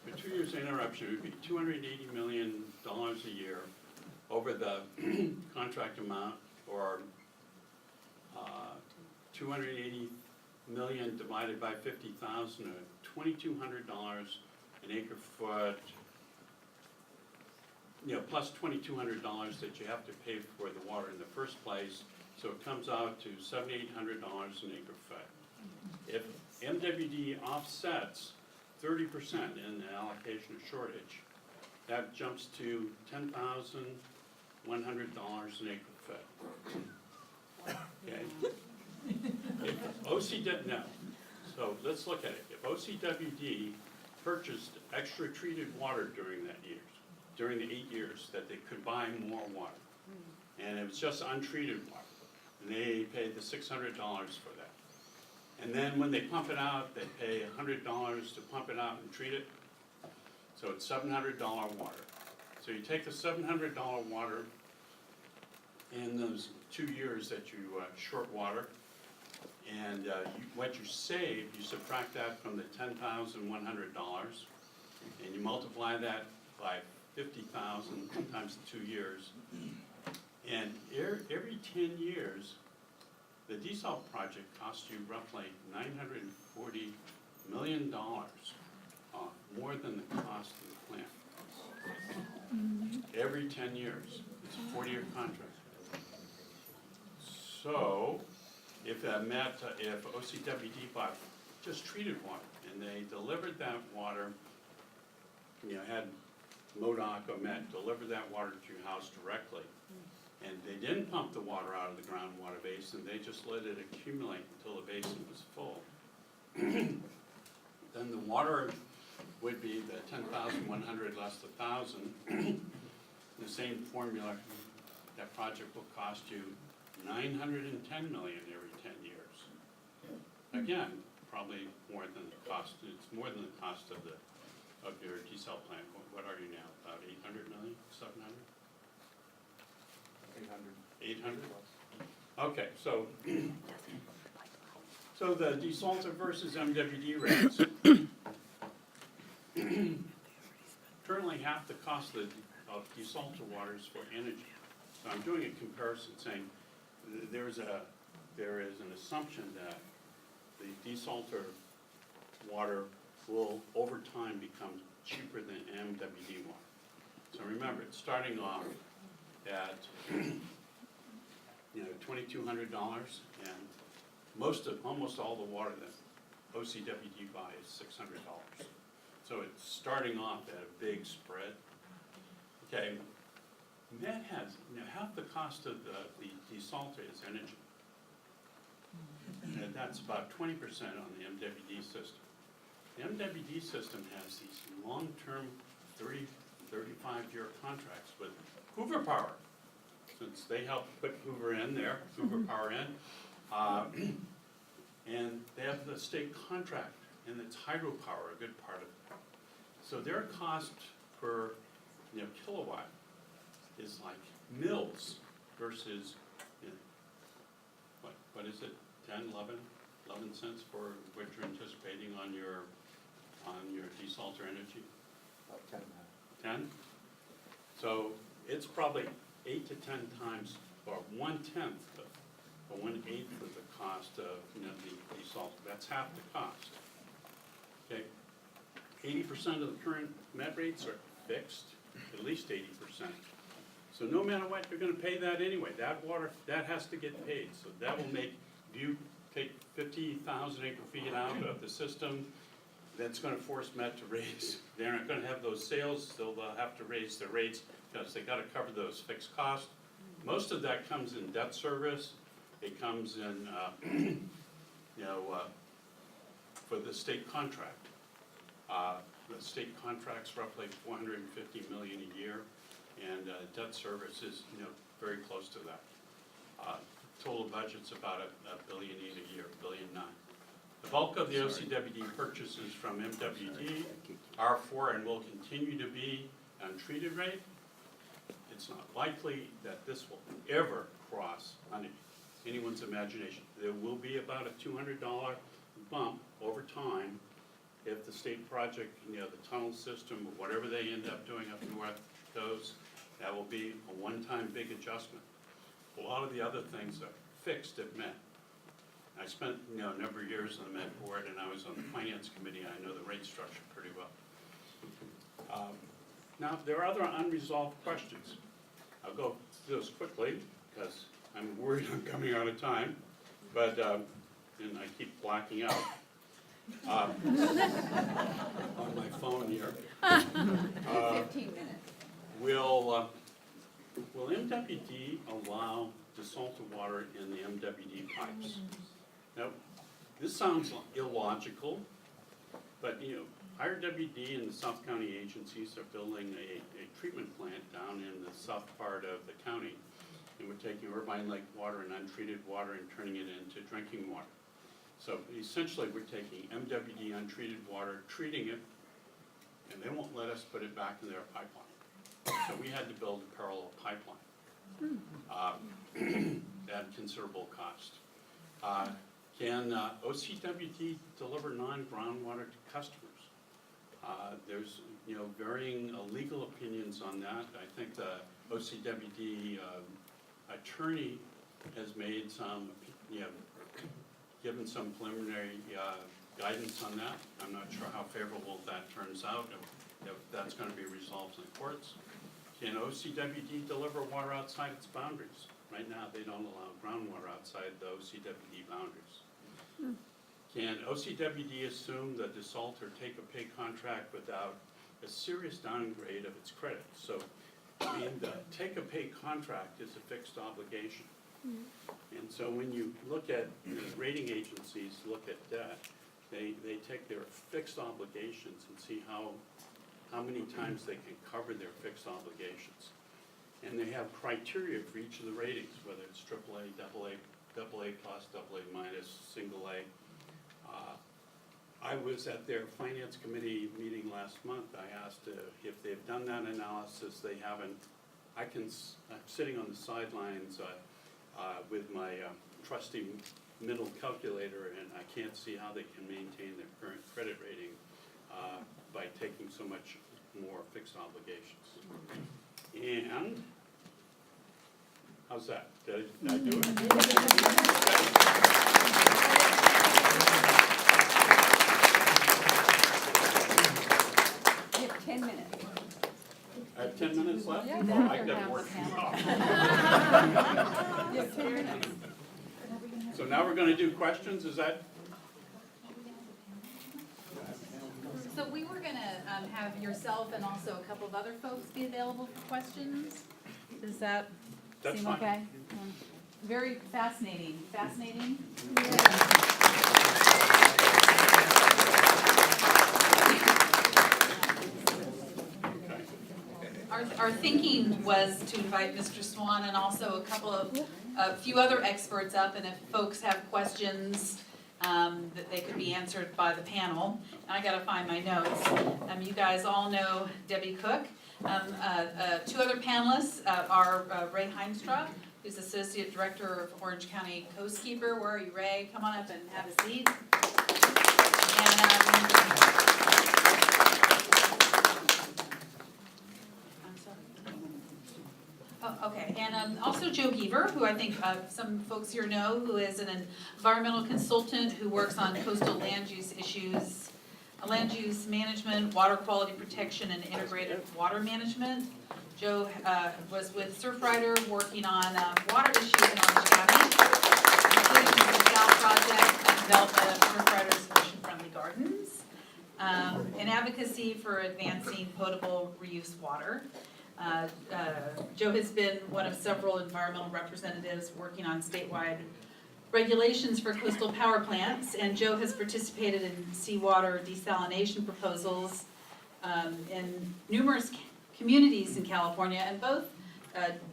For 2 years interruption, it would be $280 million a year over the contract amount, or 280 million divided by 50,000, or $2,200 an acre foot, plus $2,200 that you have to pay for the water in the first place, so it comes out to $7,800 an acre foot. If MWD offsets 30% in the allocation of shortage, that jumps to $10,100 an acre foot. Okay? If OCW, no, so let's look at it. If OCWD purchased extra treated water during the 8 years that they could buy more water, and it was just untreated water, and they paid the $600 for that. And then when they pump it out, they pay $100 to pump it out and treat it. So it's $700 water. So you take the $700 water in those 2 years that you short water, and what you save, you subtract that from the $10,100, and you multiply that by 50,000 times the 2 years. And every 10 years, the desal project costs you roughly $940 million, more than the cost of the plant. Every 10 years. It's a 40-year contract. So, if OCWD bought just treated water, and they delivered that water, had MODOC or MET deliver that water to your house directly, and they didn't pump the water out of the groundwater basin, they just let it accumulate until the basin was full, then the water would be the 10,100 less the 1,000. The same formula, that project will cost you $910 million every 10 years. Again, probably more than the cost. It's more than the cost of your desal plant. What are you now? About 800 million? 700? 800. 800. Okay, so the desalter versus MWD rates. Currently, half the cost of desalter water is for energy. So I'm doing a comparison, saying there is an assumption that the desalter water will, over time, become cheaper than MWD water. So remember, it's starting off at $2,200, and almost all the water that OCWD buys is $600. So it's starting off at a big spread. Okay, that has, half the cost of the desalter is energy. And that's about 20% on the MWD system. The MWD system has these long-term 30, 35-year contracts with Hoover Power. Since they helped put Hoover Power in, and they have the state contract, and it's hydropower, a good part of it. So their cost per kilowatt is like mils versus, what is it, 10, 11 cents for what you're anticipating on your desalter energy? About 10 now. 10? So it's probably 8 to 10 times, or 1/10 or 1/8 of the cost of the desalter. That's half the cost. Okay, 80% of the current met rates are fixed, at least 80%. So no matter what, you're going to pay that anyway. That water, that has to get paid. So that will make, if you take 50,000 acre feet out of the system, that's going to force Met to raise. They're not going to have those sales, so they'll have to raise their rates because they got to cover those fixed costs. Most of that comes in debt service. It comes in, for the state contract. The state contract's roughly $450 million a year, and debt service is very close to that. Total budget's about $1.8 billion a year, $1.9 billion. The bulk of the OCWD purchases from MWD are for and will continue to be untreated rate. It's not likely that this will ever cross anyone's imagination. There will be about a $200 bump over time if the state project, the tunnel system, or whatever they end up doing up north goes. That will be a one-time big adjustment. A lot of the other things are fixed at Met. I spent a number of years on the Met board, and I was on the finance committee. I know the rate structure pretty well. Now, there are other unresolved questions. I'll go through those quickly because I'm worried I'm coming out of time, but and I keep blacking out. On my phone here. 15 minutes. Will MWD allow desalted water in the MWD pipes? Now, this sounds illogical, but IRWD and the South County agencies are building a treatment plant down in the south part of the county. And we're taking Irvine Lake water and untreated water and turning it into drinking water. So essentially, we're taking MWD untreated water, treating it, and they won't let us put it back in their pipeline. So we had to build a parallel pipeline at considerable cost. Can OCWD deliver non-groundwater to customers? There's varying legal opinions on that. I think the OCWD attorney has made some, given some preliminary guidance on that. I'm not sure how favorable that turns out, if that's going to be resolved in the courts. Can OCWD deliver water outside its boundaries? Right now, they don't allow groundwater outside the OCWD boundaries. Can OCWD assume the desalt or take-or-pay contract without a serious downgrade of its credit? So, the take-or-pay contract is a fixed obligation. And so when you look at, rating agencies look at debt, they take their fixed obligations and see how many times they can cover their fixed obligations. And they have criteria for each of the ratings, whether it's AAA, AA plus, AA minus, single A. I was at their finance committee meeting last month. I asked if they've done that analysis. They haven't. I'm sitting on the sidelines with my trusty middle calculator, and I can't see how they can maintain their current credit rating by taking so much more fixed obligations. And how's that? Did I do it? You have 10 minutes. I have 10 minutes left? Yeah, Oh, I you got have more. the panel. You have 10 minutes. So now we're going to do questions, is that? So we were gonna have yourself and also a couple of other folks be available for questions. Does that That's seem fine. okay? Very fascinating. Fascinating? Our thinking was to invite Mr. Swan and also a few other experts up, and if folks have questions, that they could be answered by the panel. I gotta find my notes. You guys all know Debbie Cook. Two other panelists are Ray Heinstra, who's Associate Director of Orange County Coastkeeper. Where are you, Ray? Come on up and have a seat. Okay, and also Joe Geaver, who I think some folks here know, who is an environmental consultant who works on coastal land use issues, land use management, water quality protection, and integrated water management. Joe was with Surfrider working on water issues in Orange County, including the South Project and development of Surfrider's ocean-friendly gardens, and advocacy for advancing potable reuse water. Joe has been one of several environmental representatives working on statewide regulations for coastal power plants, and Joe has participated in seawater desalination proposals in numerous communities in California, and both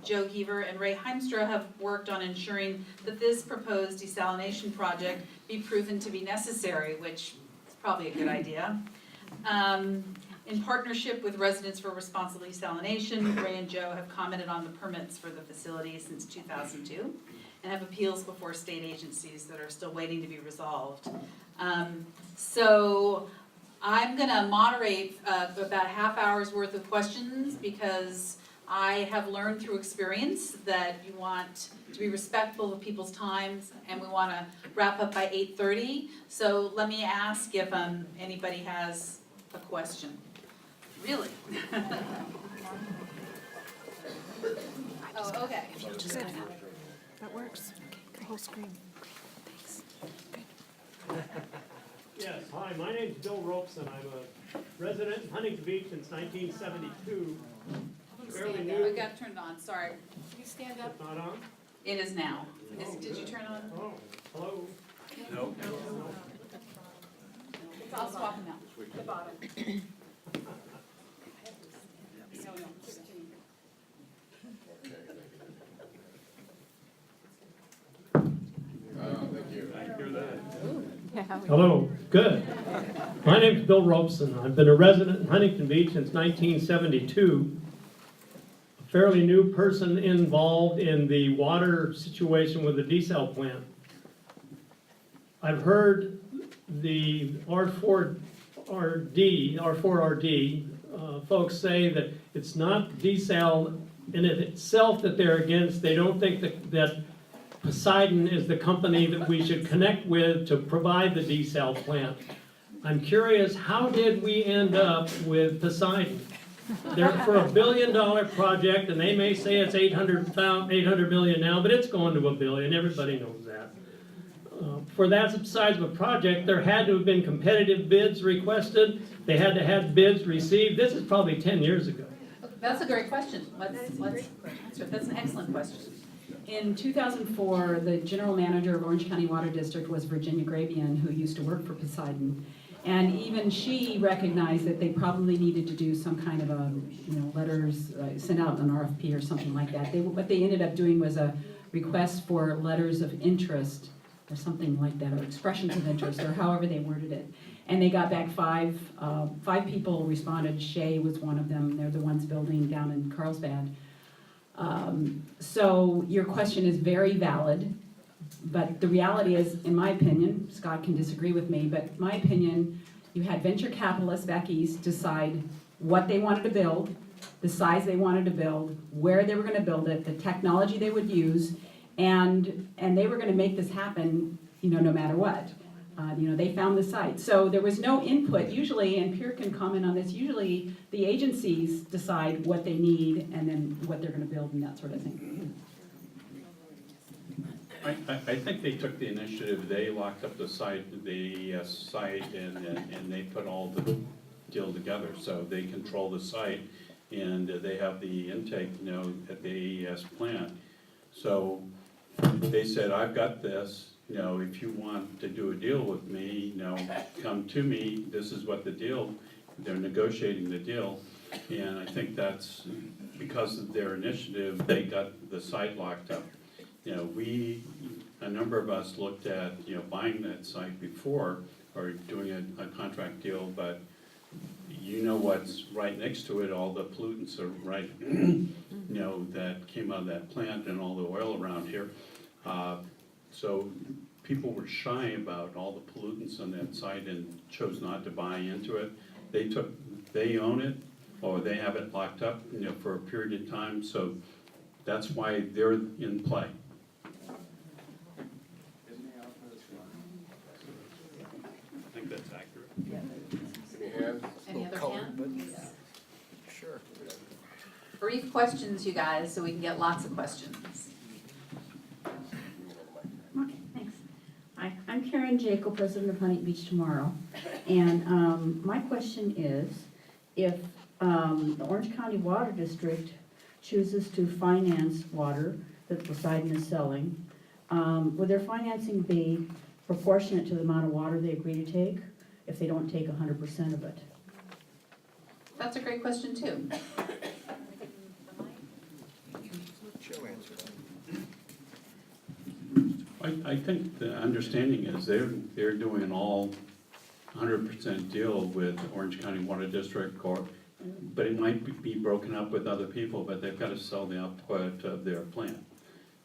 Joe Geaver and Ray Heimstra have worked on ensuring that this proposed desalination project be proven to be necessary, which is probably a good idea. In partnership with Residents for Responsible Desalination, Ray and Joe have commented on the permits for the facility since 2002 and have appeals before state agencies that are still waiting to be resolved. So I'm gonna moderate about half hour's worth of questions because I have learned through experience that you want to be respectful of people's times and we wanna wrap up by 8:30. So let me ask if anybody has a question. Really? Oh, okay. That works. Okay, the whole screen. Thanks. Good. Yes, hi, my name's Bill Ropeson. I'm a resident in Huntington Beach since 1972. Fairly new. I got turned on, sorry. You stand up. It's not on? It is now. Oh, Did you good. turn on? Oh, hello. Nope. I'll swap them out. The bottom. I hear that. Hello, good. My name's Bill Robeson. I've been a resident in Huntington Beach since 1972. A fairly new person involved in the water situation with the desal plant. I've heard the R4RD folks say that it's not desal in it itself that they're against. They don't think that Poseidon is the company that we should connect with to provide the desal plant. I'm curious, how did we end up with Poseidon? They're for $1 billion project, and they may say it's 800 million now, but it's going to $1 billion. Everybody knows that. For that size of a project, there had to have been competitive bids requested. They had to have bids received. This is probably 10 years ago. That's a great question. Let's answer it. That's an excellent question. In 2004, the general manager of Orange County Water District was Virginia Grabian, who used to work for Poseidon. And even she recognized that they probably needed to do some kind of a, letters, send out an RFP or something like that. What they ended up doing was a request for letters of interest or something like that, or expressions of interest, or however they worded it. And they got back five people responded. Shea was one of them. They're the ones building down in Carlsbad. So your question is very valid, but the reality is, in my opinion, Scott can disagree with me, but my opinion, you had venture capitalists back east decide what they wanted to build, the size they wanted to build, where they were going to build it, the technology they would use, and they were going to make this happen, no matter what. They found the site. So there was no input. Usually, and Peer can comment on this, usually the agencies decide what they need and then what they're going to build and that sort of thing. I think they took the initiative. They locked up the site, and they put all the deal together. So they control the site, and they have the intake, at the AES plant. So they said, I've got this. If you want to do a deal with me, come to me. This is what the deal. They're negotiating the deal, and I think that's because of their initiative. They got the site locked up. A number of us looked at, buying that site before or doing a contract deal, but what's right next to it, all the pollutants are right, that came out of that plant and all the oil around here. So people were shy about all the pollutants on that site and chose not to buy into it. They own it, or they have it locked up, for a period of time, so that's why they're in play. I think that's accurate. Any other hands? Sure. Brief questions, you guys, so we can get lots of questions. Okay, thanks. Hi, I'm Karen Jacob, president of Huntington Beach Tomorrow. And my question is, if the Orange County Water District chooses to finance water that Poseidon is selling, would their financing be proportionate to the amount of water they agree to take if they don't take 100% of it? That's a great question, too. I think the understanding is they're doing an all 100% deal with Orange County Water District, but it might be broken up with other people, but they've got to sell the output of their plant.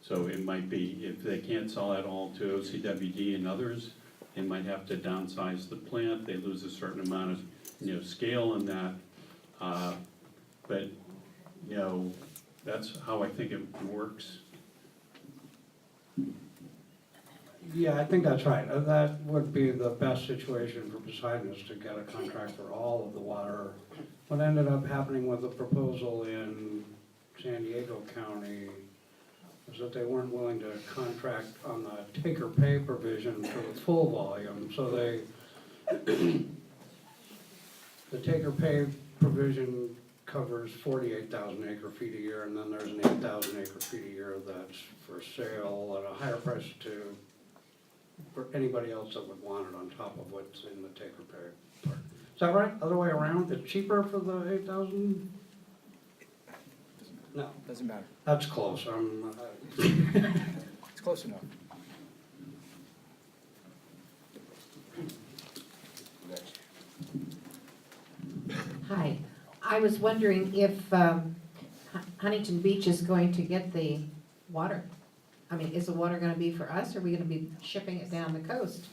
So it might be, if they can't sell it all to OCWD and others, they might have to downsize the plant. They lose a certain amount of, scale in that. But, that's how I think it works. Yeah, I think that's right. That would be the best situation for Poseidon, is to get a contract for all of the water. What ended up happening with the proposal in San Diego County was that they weren't willing to contract on the take-or-pay provision for the full volume. So The take or pay provision covers 48,000 acre feet a year, and then there's an 8,000 acre feet a year that's for sale at a higher price for anybody else that would want it on top of what's in the take or pay part. Is that right? Other way around? It's cheaper for the 8,000? No, Doesn't matter. that's close. It's close enough. Hi, I was wondering if Huntington Beach is going to get the water. I mean, is the water gonna be for us, or are we gonna be shipping it down the coast?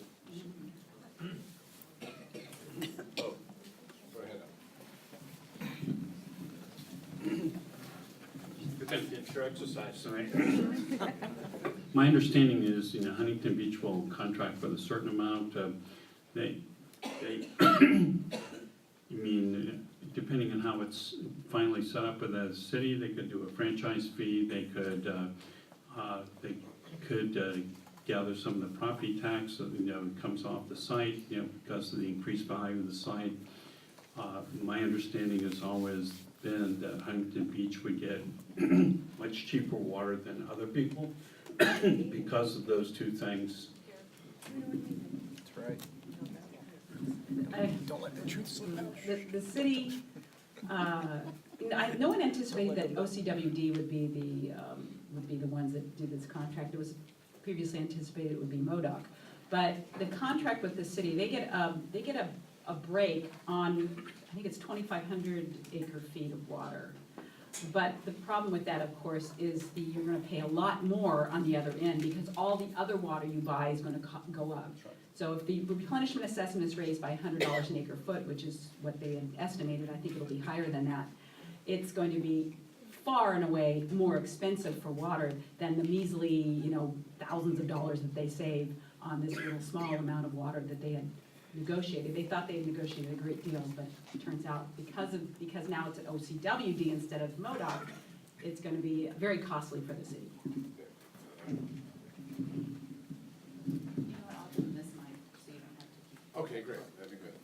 You're gonna get your exercise tonight. My understanding is, Huntington Beach will contract with a certain amount. They, depending on how it's finally set up with the city, they could do a franchise fee, they could gather some of the property tax that, comes off the site, because of the increased value of the site. My understanding has always been that Huntington Beach would get much cheaper water than other people because of those two things. That's right. Don't let the truth slip out. The city, no one anticipated that OCWD would be the ones that do this contract. It was previously anticipated it would be MODOC. But the contract with the city, they get a break on, I think it's 2,500 acre feet of water. But the problem with that, of course, is you're gonna pay a lot more on the other end, because all the other water you buy is gonna go up. So if the replenishment assessment is raised by $100 an acre foot, which is what they had estimated, I think it'll be higher than that, it's going to be far and away more expensive for water than the measly, thousands of dollars that they save on this little small amount of water that they had negotiated. They thought they had negotiated a great deal, but it turns out because now it's at OCWD instead of MODOC, it's going to be very costly for the city. Okay, great, that'd be good.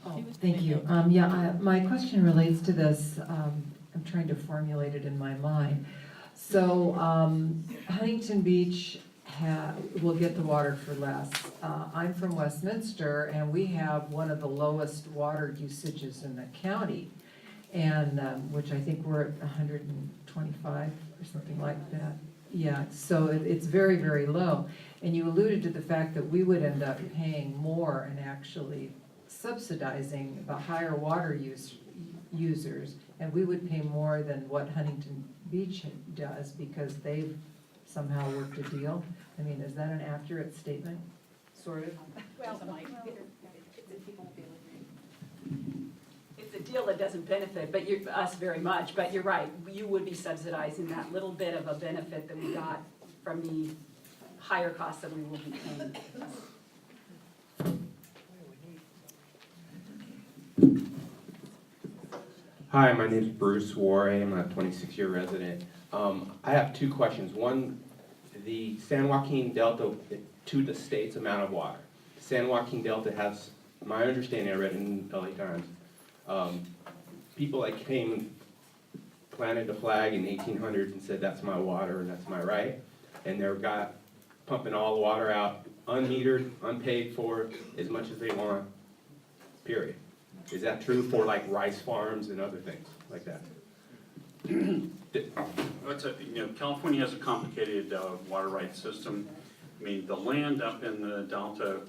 Oh, thank you. Yeah, my question relates to this. I'm trying to formulate it in my mind. So Huntington Beach will get the water for less. I'm from Westminster, and we have one of the lowest water usages in the county, and which I think we're at 125 or something like that. Yeah, so it's very, very low. And you alluded to the fact that we would end up paying more and actually subsidizing the higher water users, and we would pay more than what Huntington Beach does because they've somehow worked a deal. I mean, is that an accurate statement? Sort of? It's a deal that doesn't benefit us very much, but you're right, you would be subsidizing that little bit of a benefit that we got from the higher costs that we will be paying. Hi, my name is Bruce Warray. I'm a 26-year resident. I have two questions. One, the San Joaquin Delta, to the state's amount of water. San Joaquin Delta has, my understanding, I read in LA Times, people that came and planted a flag in 1800s and said, that's my water and that's my right. And they're pumping all the water out, unmetered, unpaid for, as much as they want, period. Is that true for like rice farms and other things like that? California has a complicated water rights system. I mean, the land up in the Delta,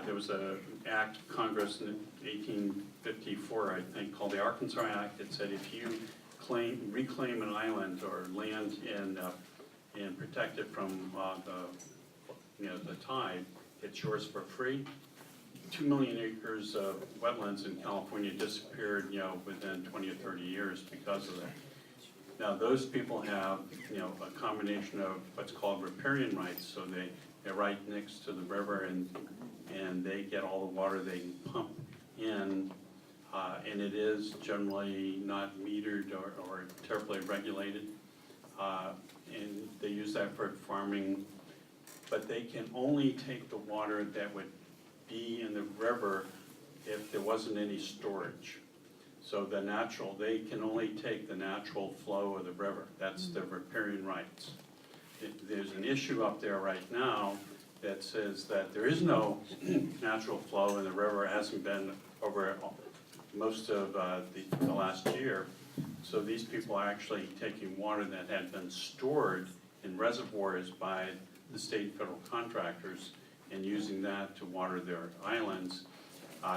there was an act, Congress in 1854, I think, called the Arkansas Act. It said if you reclaim an island or land and protect it from the tide, it's yours for free. 2 million acres of wetlands in California disappeared, within 20 or 30 years because of that. Now, those people have, a combination of what's called riparian rights, so they're right next to the river and they get all the water they can pump in, and it is generally not metered or terribly regulated, and they use that for farming but they can only take the water that would be in the river if there wasn't any storage. So they can only take the natural flow of the river. That's their riparian rights. There's an issue up there right now that says that there is no natural flow in the river. It hasn't been over most of the last year. So these people are actually taking water that had been stored in reservoirs by the state and federal contractors and using that to water their islands.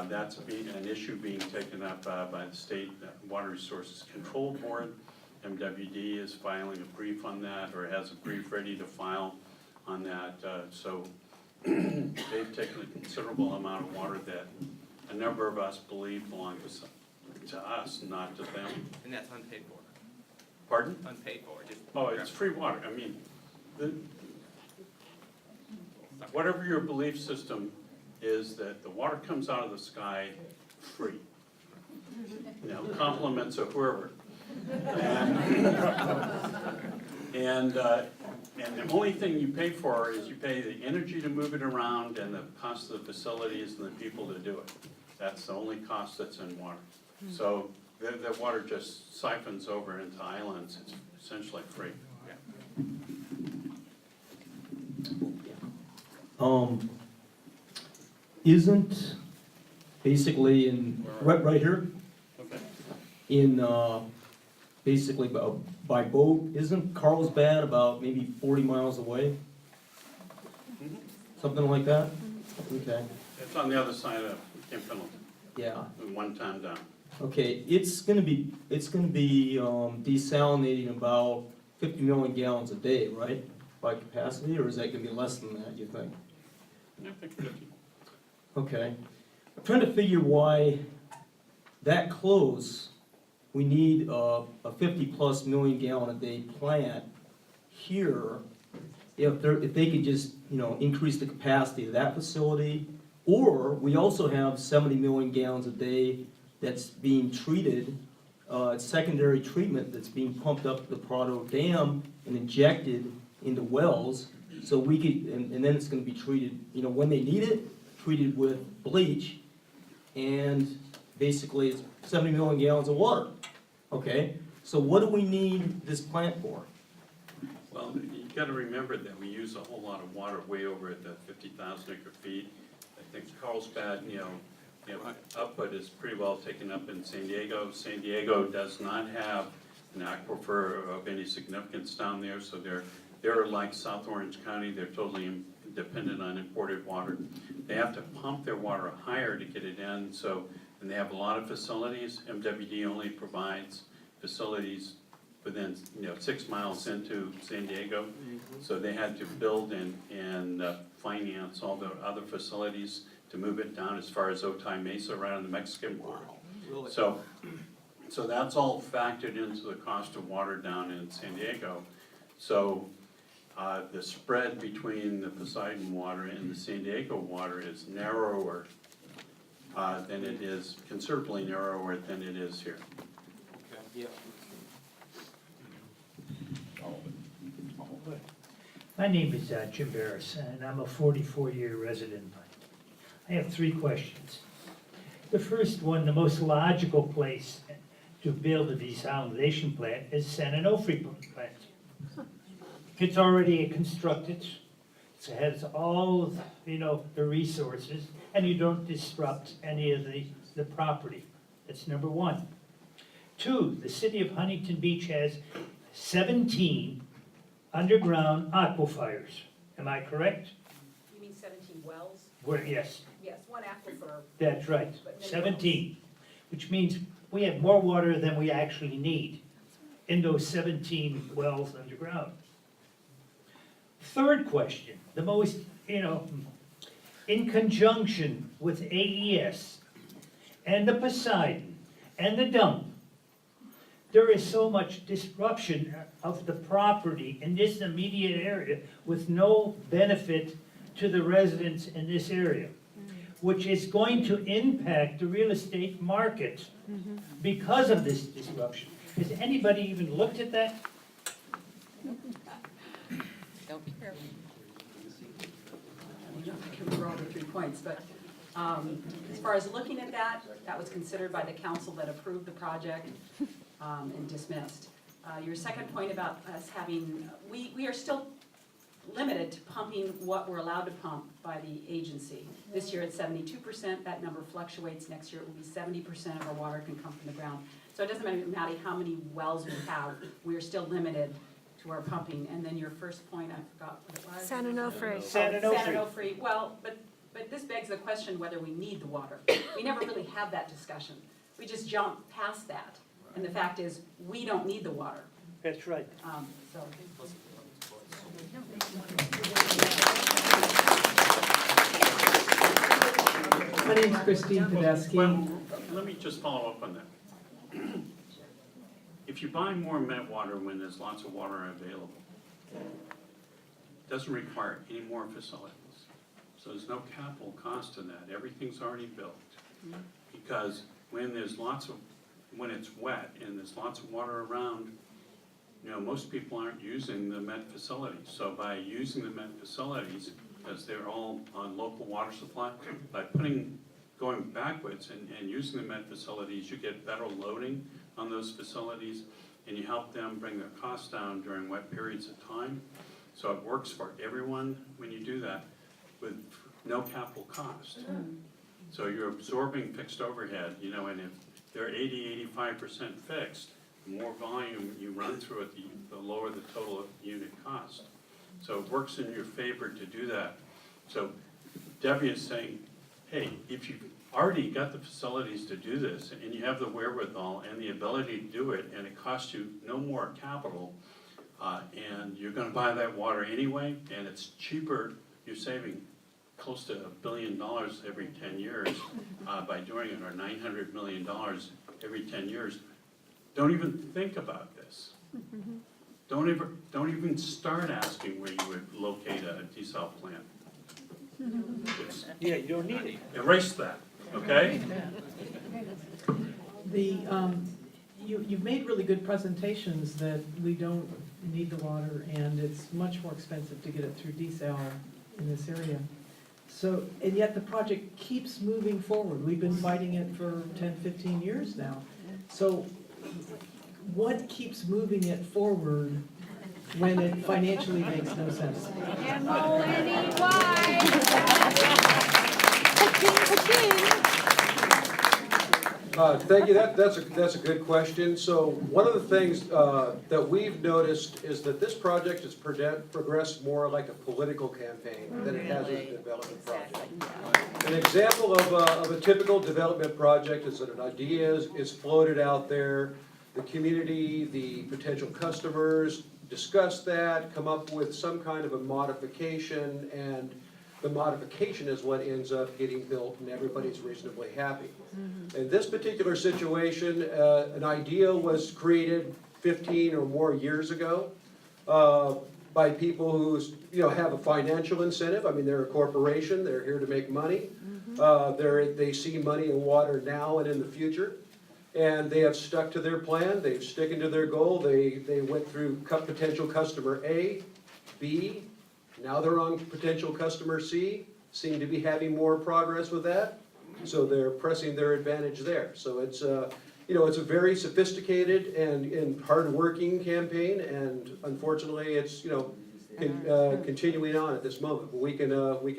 That's an issue being taken up by the State Water Resources Control Board. MWD is filing a brief on that, or has a brief ready to file on that. So they've taken a considerable amount of water that a number of us believe belongs to us, not to them. And that's unpaid for? Pardon? Unpaid for, just. Oh, it's free water. I mean, whatever your belief system is, that the water comes out of the sky free. You know, compliments of whoever. And the only thing you pay for is you pay the energy to move it around and the cost of the facilities and the people to do it. That's the only cost that's in water. So the water just siphons over into islands. It's essentially free. Isn't basically in, right here, Okay. in, basically by boat, isn't Carlsbad about maybe 40 miles away? Something like that? Okay, It's on the other side of Camp Pendleton, yeah. one time down. Okay, it's gonna be desalinating about 50 million gallons a day, right? By capacity, or is that gonna be less than that, you think? I think 50. Okay. I'm trying to figure why that close, we need a 50+ million gallon a day plant here, if they could just, increase the capacity of that facility, or we also have 70 million gallons a day that's being treated, secondary treatment that's being pumped up the Prado Dam and injected into wells, so we could, and then it's gonna be treated, when they need it, treated with bleach, and basically it's 70 million gallons of water. Okay, so what do we need this plant for? Well, you've got to remember that we use a whole lot of water way over at the 50,000 acre feet. I think Carlsbad, output is pretty well taken up in San Diego. San Diego does not have an aquifer of any significance down there, so they're like South Orange County. They're totally dependent on imported water. They have to pump their water higher to get it in, and they have a lot of facilities. MWD only provides facilities within 6 miles into San Diego. So they had to build and finance all the other facilities to move it down as far as Otay Mesa, right on the Mexican border. Really? So that's all factored into the cost of water down in San Diego. So the spread between the Poseidon water and the San Diego water is narrower than it is, considerably narrower than it is here. Okay, yeah. My name is Jim Barris, and I'm a 44-year resident. I have 3 questions. The first one, the most logical place to build a desalination plant is San Onofre plant. It's already constructed, it has all, the resources, and you don't disrupt any of the property. That's number 1. 2, the city of Huntington Beach has 17 underground aquifers. Am I correct? You mean 17 wells? Yes, Yes, one aquifer. that's right, But many 17, which means we have more water than we actually need in those 17 wells underground. Third question, the most, in conjunction with AES and the Poseidon and the dump, there is so much disruption of the property in this immediate area with no benefit to the residents in this area, which is going to impact the real estate market because of this disruption. Has anybody even looked at that? Don't care. remember all the 3 points, but as far as looking at that, that was considered by the council that approved the project and dismissed. Your second point about us having, we are still limited to pumping what we're allowed to pump by the agency. This year it's 72%, that number fluctuates, next year it will be 70% of our water can come from the ground. So it doesn't matter how many wells we have, we are still limited to our pumping. And then your first point, I forgot what it was. San Onofre. San Onofre. San Onofre, well, but this begs the question whether we need the water. We never really have that discussion. We just jump past that. And the fact is, we don't need the water. That's right. So. My name's Christine Tedeschi. Well, let me just follow up on that. If you buy more Met water when there's lots of water available, it doesn't require any more facilities. So there's no capital cost in that. Everything's already built. Because when it's wet and there's lots of water around, most people aren't using the Met facilities. So by using the Met facilities, because they're all on local water supply, by going backwards and using the Met facilities, you get better loading on those facilities, and you help them bring their costs down during wet periods of time. So it works for everyone when you do that with no capital cost. So you're absorbing fixed overhead, and if they're 80–85% fixed, the more volume you run through it, the lower the total unit cost. So it works in your favor to do that. So Debbie is saying, hey, if you've already got the facilities to do this, and you have the wherewithal and the ability to do it, and it costs you no more capital, and you're gonna buy that water anyway, and it's cheaper, you're saving close to $1 billion every 10 years by doing it, or $900 million every 10 years. Don't even think about this. Don't even start asking where you would locate a desal plant. Yeah, you don't need it. Erase that, okay? You've made really good presentations that we don't need the water and it's much more expensive to get it through desal in this area. So, and yet the project keeps moving forward. We've been fighting it for 10, 15 years now. So what keeps moving it forward when it financially makes no sense? Thank you. That's a good question. So one of the things that we've noticed is that this project has progressed more like a political campaign than it has a development project. An example of a typical development project is that an idea is floated out there. The community, the potential customers discuss that, come up with some kind of a modification, and the modification is what ends up getting built and everybody's reasonably happy. In this particular situation, an idea was created 15 or more years ago by people who have a financial incentive. I mean, they're a corporation, they're here to make money. They see money in water now and in the future. And they have stuck to their plan, they've sticking to their goal. They went through potential customer A, B, now they're on potential customer C, seem to be having more progress with that. So they're pressing their advantage there. So it's it's a very sophisticated and hard-working campaign, and unfortunately it's continuing on at this moment. But we can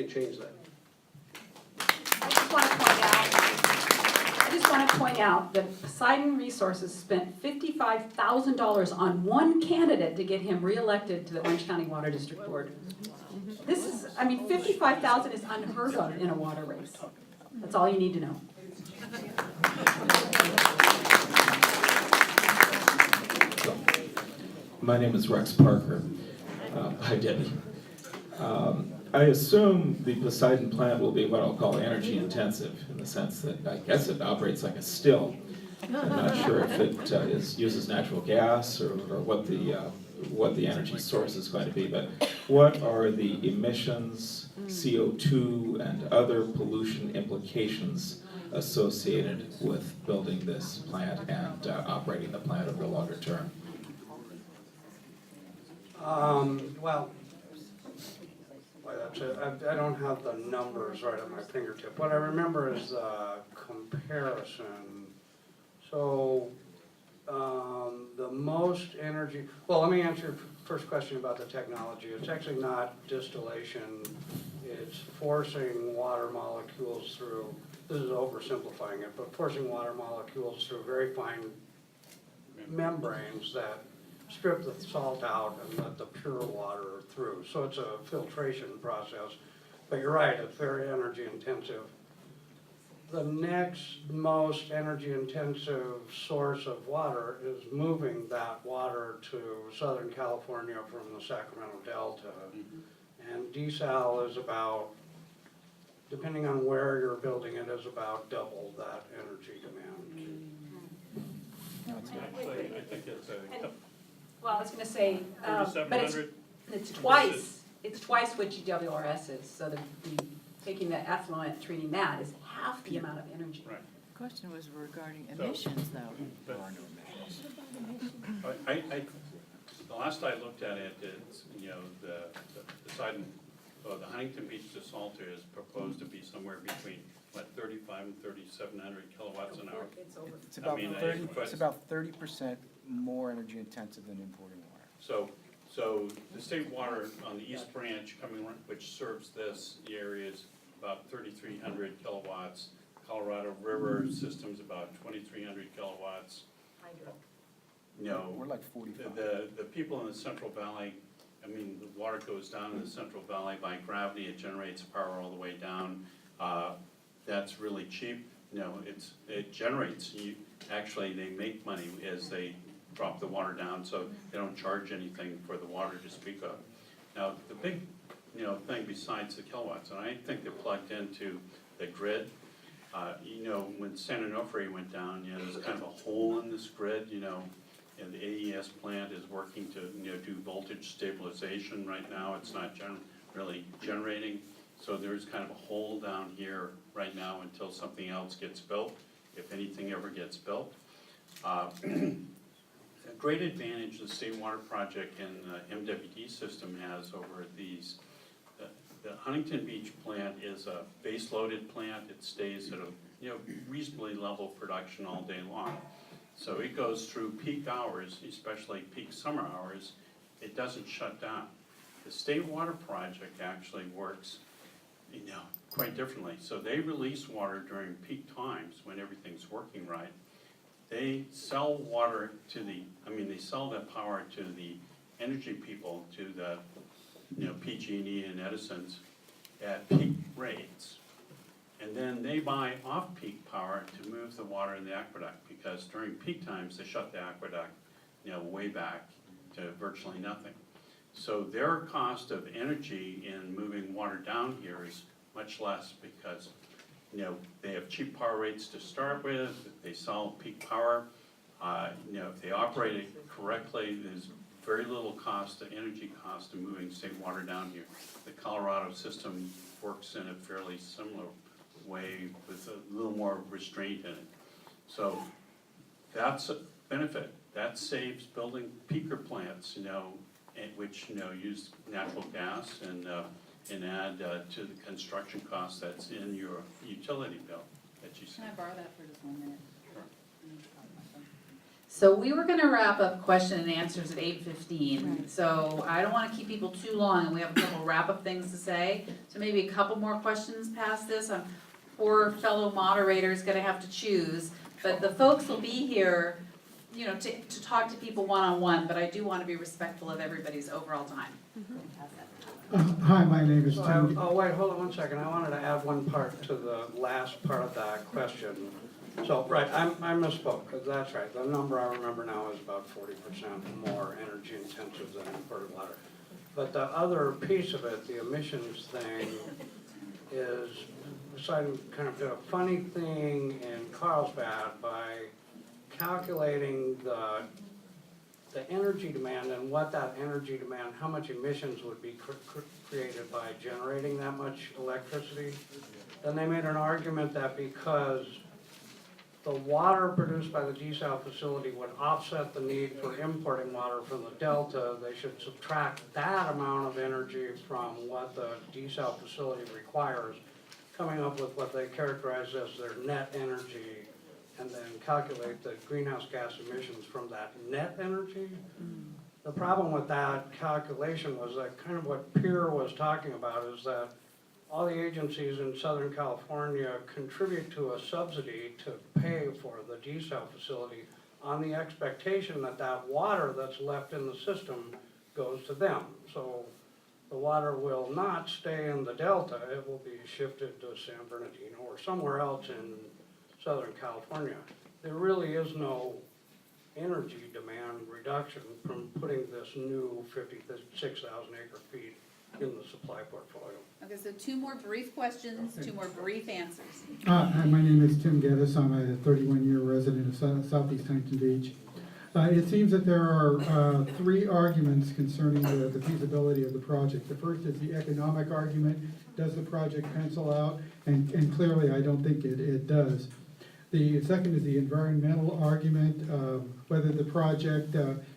change that. I just want to point out that Poseidon Resources spent $55,000 on one candidate to get him reelected to the Orange County Water District Board. This is, $55,000 is unheard of in a water race. That's all you need to know. My name is Rex Parker. Hi, Debbie. I assume the Poseidon plant will be what I'll call energy intensive, in the sense that I guess it operates like a still. I'm not sure if it uses natural gas or what the energy source is going to be, but what are the emissions, CO2, and other pollution implications associated with building this plant and operating the plant over the longer term? Well, I don't have the numbers right at my fingertip. What I remember is the comparison. So, the most energy, well, let me answer your first question about the technology. It's actually not distillation, it's forcing water molecules through, this is oversimplifying it, but forcing water molecules through very fine membranes that strip the salt out and let the pure water through. So it's a filtration process, but you're right, it's very energy intensive. The next most energy intensive source of water is moving that water to Southern California from the Sacramento Delta. And desal is about, depending on where you're building it, is about double that energy demand. Actually, I think it's Well, I was gonna say, but 3,700. it's twice what GWRS is, so the taking the effluent and treating that is half the amount of energy. Right. The question was regarding So- emissions, though. But- There are no emissions. The last I looked at it, it's, the Poseidon, the Huntington Beach desalter is proposed to be somewhere between, 35 and 3,700 kilowatts an hour. It's over. It's about I mean, 30, but- it's about 30% more energy intensive than importing water. So the state water on the East Branch coming, which serves this area is about 3,300 kilowatts. Colorado River system's about 2,300 kilowatts. Hydro. No, We're like 45. the people in the Central Valley, I mean, the water goes down in the Central Valley by gravity, it generates power all the way down. That's really cheap. It generates, actually, they make money as they drop the water down, so they don't charge anything for the water to speak of. Now, the big, thing besides the kilowatts, and I think they're plugged into the grid. When San Onofre went down, there's kind of a hole in this grid, and the AES plant is working to, do voltage stabilization right now. It's not really generating, so there's kind of a hole down here right now until something else gets built, if anything ever gets built. A great advantage the State Water Project and the MWD system has over these. The Huntington Beach plant is a base-loaded plant. It stays at a reasonably level production all day long. So it goes through peak hours, especially peak summer hours. It doesn't shut down. The State Water Project actually works, quite differently. So they release water during peak times when everything's working right. They sell water to they sell that power to the energy people, to the, PG&E and Edison's at peak rates. And then they buy off-peak power to move the water in the aqueduct, because during peak times, they shut the aqueduct, way back to virtually nothing. So their cost of energy in moving water down here is much less, because they have cheap power rates to start with, they sell peak power. If they operate it correctly, there's very little cost, energy cost of moving state water down here. The Colorado system works in a fairly similar way with a little more restraint in it. So that's a benefit. That saves building peaker plants, which, use natural gas and add to the construction cost that's in your utility bill that you see. Can I borrow that for just 1 minute? Sure. So we were gonna wrap up question and answers at 8:15, so I don't wanna keep people too long, and we have a couple wrap-up things to say. So maybe a couple more questions past this. Poor fellow moderator's gonna have to choose, but the folks will be here, to talk to people one-on-one, but I do wanna be respectful of everybody's overall time. Hi, my name is Tim. Oh, wait, hold on 1 second. I wanted to add one part to the last part of that question. So, right, I misspoke, that's right. The number I remember now is about 40% more energy intensive than imported water. But the other piece of it, the emissions thing, is Poseidon kind of did a funny thing in Carlsbad by calculating the energy demand and what that energy demand, how much emissions would be created by generating that much electricity. Then they made an argument that because the water produced by the desal facility would offset the need for importing water from the delta. They should subtract that amount of energy from what the desal facility requires, coming up with what they characterize as their net energy, and then calculate the greenhouse gas emissions from that net energy. The problem with that calculation was that kind of what Peer was talking about is that all the agencies in Southern California contribute to a subsidy to pay for the desal facility on the expectation that that water that's left in the system goes to them. So the water will not stay in the delta, it will be shifted to San Bernardino or somewhere else in Southern California. There really is no energy demand reduction from putting this new 56,000 acre feet in the supply portfolio. Okay, so two more brief questions, two more brief answers. Hi, my name is Tim Geddes. I'm a 31-year resident of Southeast Huntington Beach. It seems that there are three arguments concerning the feasibility of the project. The first is the economic argument. Does the project pencil out? And clearly, I don't think it does. The second is the environmental argument, whether the project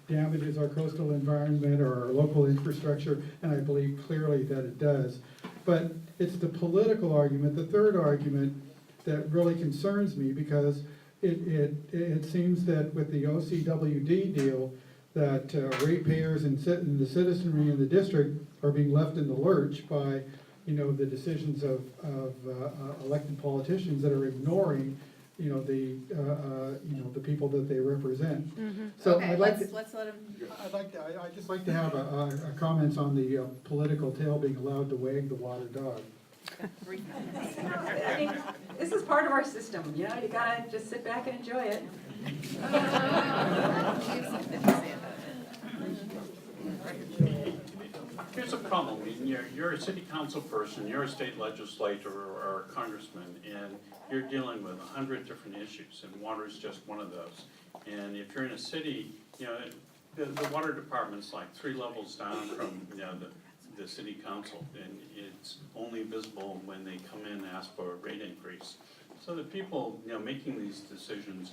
damages our coastal environment or our local infrastructure, and I believe clearly that it does. But it's the political argument, the third argument, that really concerns me, because it seems that with the OCWD deal, that ratepayers and the citizenry in the district are being left in the lurch by, the decisions of elected politicians that are ignoring the people that they represent. So Okay, I'd like to, let's let him. I'd just like to have a comments on the political tail being allowed to wag the water dog. I mean, this is part of our system, you gotta just sit back and enjoy it. Here's a problem. I mean, you're a city council person, you're a state legislator or a congressman, and you're dealing with 100 different issues, and water is just one of those. And if you're in a city, the water department's like 3 levels down from the city council, and it's only visible when they come in and ask for a rate increase. So the people making these decisions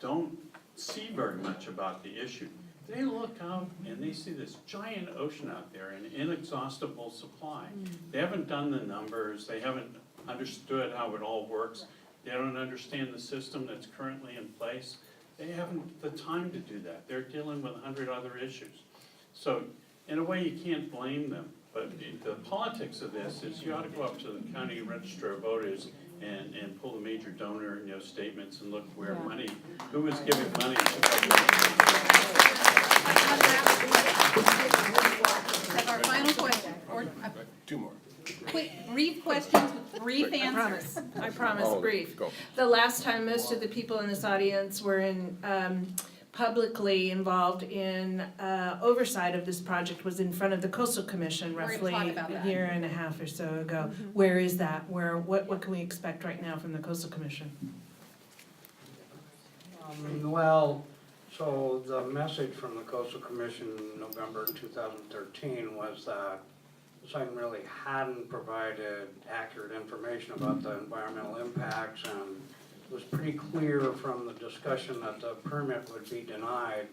don't see very much about the issue. They look out and they see this giant ocean out there, an inexhaustible supply. They haven't done the numbers, they haven't understood how it all works, they don't understand the system that's currently in place. They haven't the time to do that. They're dealing with 100 other issues. So in a way, you can't blame them. But the politics of this is you ought to go up to the county register of voters and pull the major donor statements and look where money, who is giving money Have our final question, or Two more. quick, brief questions with brief answers. I promise, brief. Go. The last time most of the people in this audience were publicly involved in oversight of this project was in front of the Coastal Commission We're gonna roughly talk about a that. year and a half or so ago. Where is that? What can we expect right now from the Coastal Commission? So the message from the Coastal Commission in November 2013 was that Poseidon really hadn't provided accurate information about the environmental impacts, and it was pretty clear from the discussion that the permit would be denied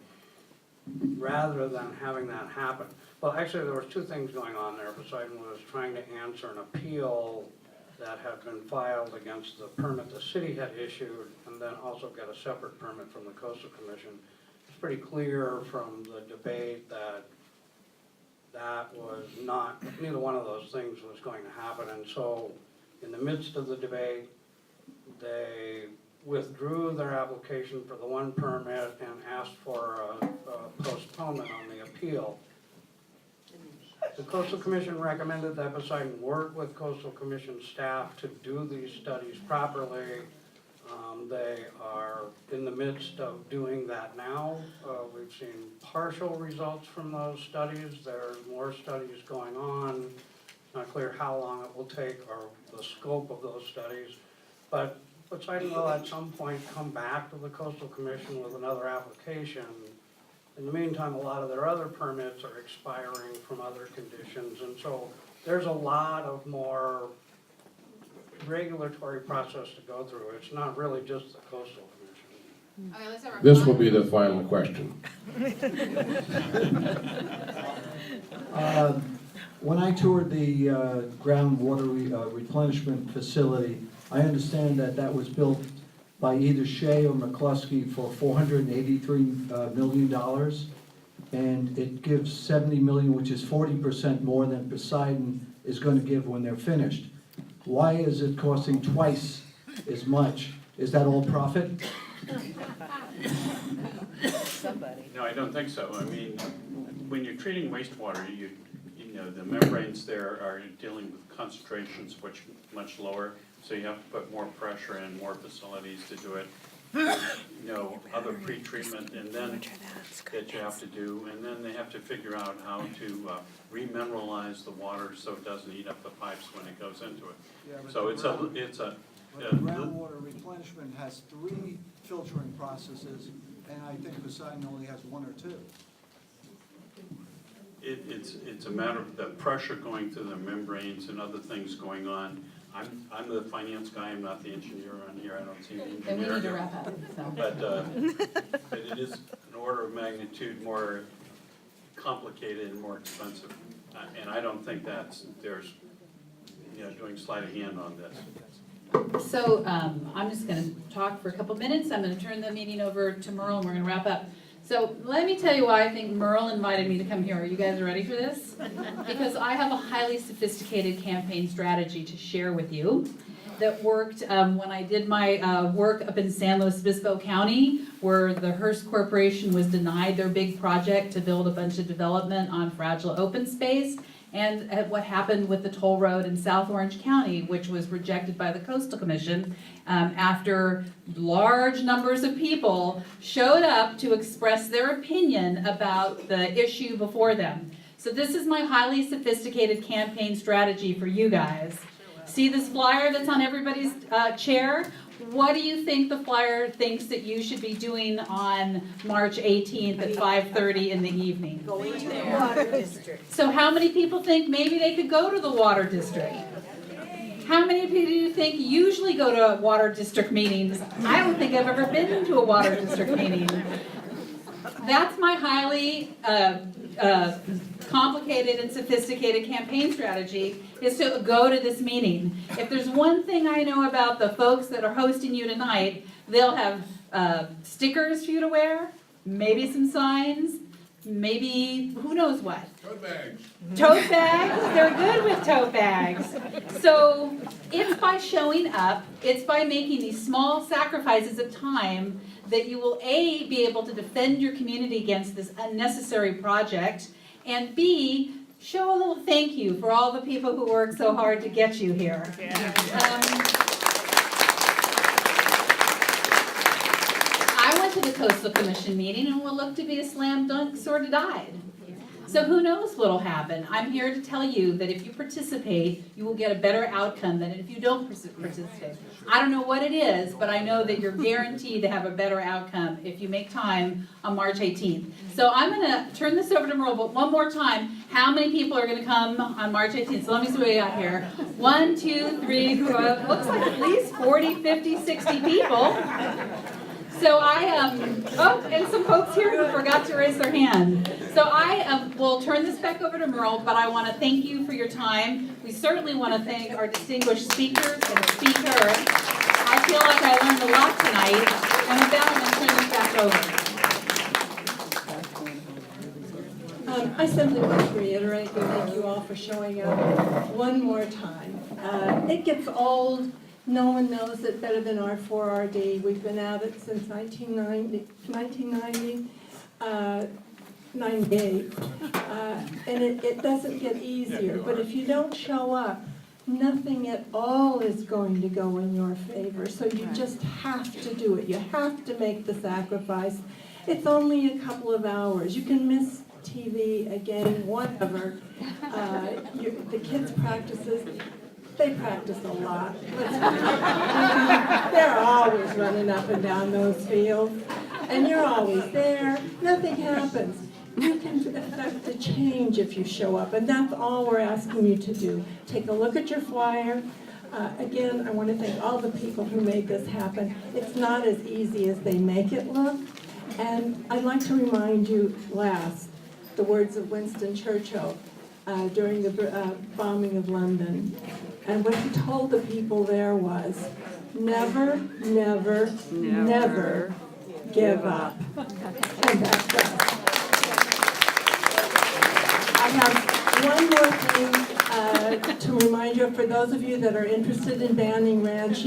rather than having that happen. Well, actually, there was 2 things going on there. Poseidon was trying to answer an appeal that had been filed against the permit the city had issued, and then also get a separate permit from the Coastal Commission. It's pretty clear from the debate that that was not, neither one of those things was going to happen. And so in the midst of the debate, they withdrew their application for the one permit and asked for a postponement on the appeal. The Coastal Commission recommended that Poseidon work with Coastal Commission staff to do these studies properly. They are in the midst of doing that now. We've seen partial results from those studies. There's more studies going on. Not clear how long it will take or the scope of those studies. But Poseidon will at some point come back to the Coastal Commission with another application. In the meantime, a lot of their other permits are expiring from other conditions, and so there's a lot of more regulatory process to go through. It's not really just the coastal commission. Okay, let's have our This will be the final question. When I toured the groundwater replenishment facility, I understand that that was built by either Shea or McCluskey for $483 million. And it gives $70 million, which is 40% more than Poseidon is going to give when they're finished. Why is it costing twice as much? Is that all profit? No, I don't think so. I mean, when you're treating wastewater, you know, the membranes there are dealing with concentrations which much lower, so you have to put more pressure and more facilities to do it. You know, other pre-treatment and then that you have to do, and then they have to figure out how to remineralize the water so it doesn't eat up the pipes when it goes into it. Yeah, but So the it's a groundwater replenishment has 3 filtering processes, and I think Poseidon only has 1 or 2. It's a matter of the pressure going through the membranes and other things going on. I'm the finance guy, I'm not the engineer on here, I don't see the engineer. Then we need to wrap up, so. But it is an order of magnitude more complicated and more expensive. And I don't think there's, you know, doing sleight of hand on this. So I'm just going to talk for a couple minutes. I'm going to turn the meeting over to Merle and we're going to wrap up. So let me tell you why I think Merle invited me to come here. Are you guys ready for this? Because I have a highly sophisticated campaign strategy to share with you that worked when I did my work up in San Luis Obispo County, where the Hearst Corporation was denied their big project to build a bunch of development on fragile open space. And at what happened with the toll road in South Orange County, which was rejected by the Coastal Commission after large numbers of people showed up to express their opinion about the issue before them. So this is my highly sophisticated campaign strategy for you guys. See this flyer that's on everybody's chair? What do you think the flyer thinks that you should be doing on March 18th at 5:30 in the evening? Going to the water district. So how many people think maybe they could go to the water district? How many people do you think usually go to water district meetings? I don't think I've ever been to a water district meeting. That's my highly complicated and sophisticated campaign strategy, is to go to this meeting. If there's one thing I know about the folks that are hosting you tonight, they'll have stickers for you to wear, maybe some signs, maybe who knows what. Tote bags. Tote bags, they're good with tote bags. So it's by showing up, it's by making these small sacrifices of time that you will A, be able to defend your community against this unnecessary project, and B, show a little thank you for all the people who worked so hard to get you here. I went to the Coastal Commission meeting and what looked to be a slam dunk sort of died. So who knows what'll happen? I'm here to tell you that if you participate, you will get a better outcome than if you don't participate. I don't know what it is, but I know that you're guaranteed to have a better outcome if you make time on March 18th. So I'm gonna turn this over to Merle, but one more time, how many people are gonna come on March 18th? So let me see what we got here. 1, 2, 3, 4, looks like at least 40, 50, 60 people. So oh, and some folks here who forgot to raise their hand. So I will turn this back over to Merle, but I want to thank you for your time. We certainly want to thank our distinguished speakers and speaker. I feel like I learned a lot tonight, and with that, I'm going to turn this back over. I simply want to reiterate and thank you all for showing up one more time. It gets old. No one knows it better than our 4RD. We've been at it since 1998, and it doesn't get easier. But if you don't show up, nothing at all is going to go in your favor. So you just have to do it. You have to make the sacrifice. It's only a couple of hours. You can miss TV, a game, whatever. The kids' practices. They practice a lot. They're always running up and down those fields, and you're always there. Nothing happens. You can affect the change if you show up, and that's all we're asking you to do. Take a look at your flyer. Again, I want to thank all the people who made this happen. It's not as easy as they make it look. And I'd like to remind you last, the words of Winston Churchill during the bombing of London. And what he told the people there was, never, never, never give up. And that's us. I have one more thing to remind you, for those of you that are interested in banning ranch,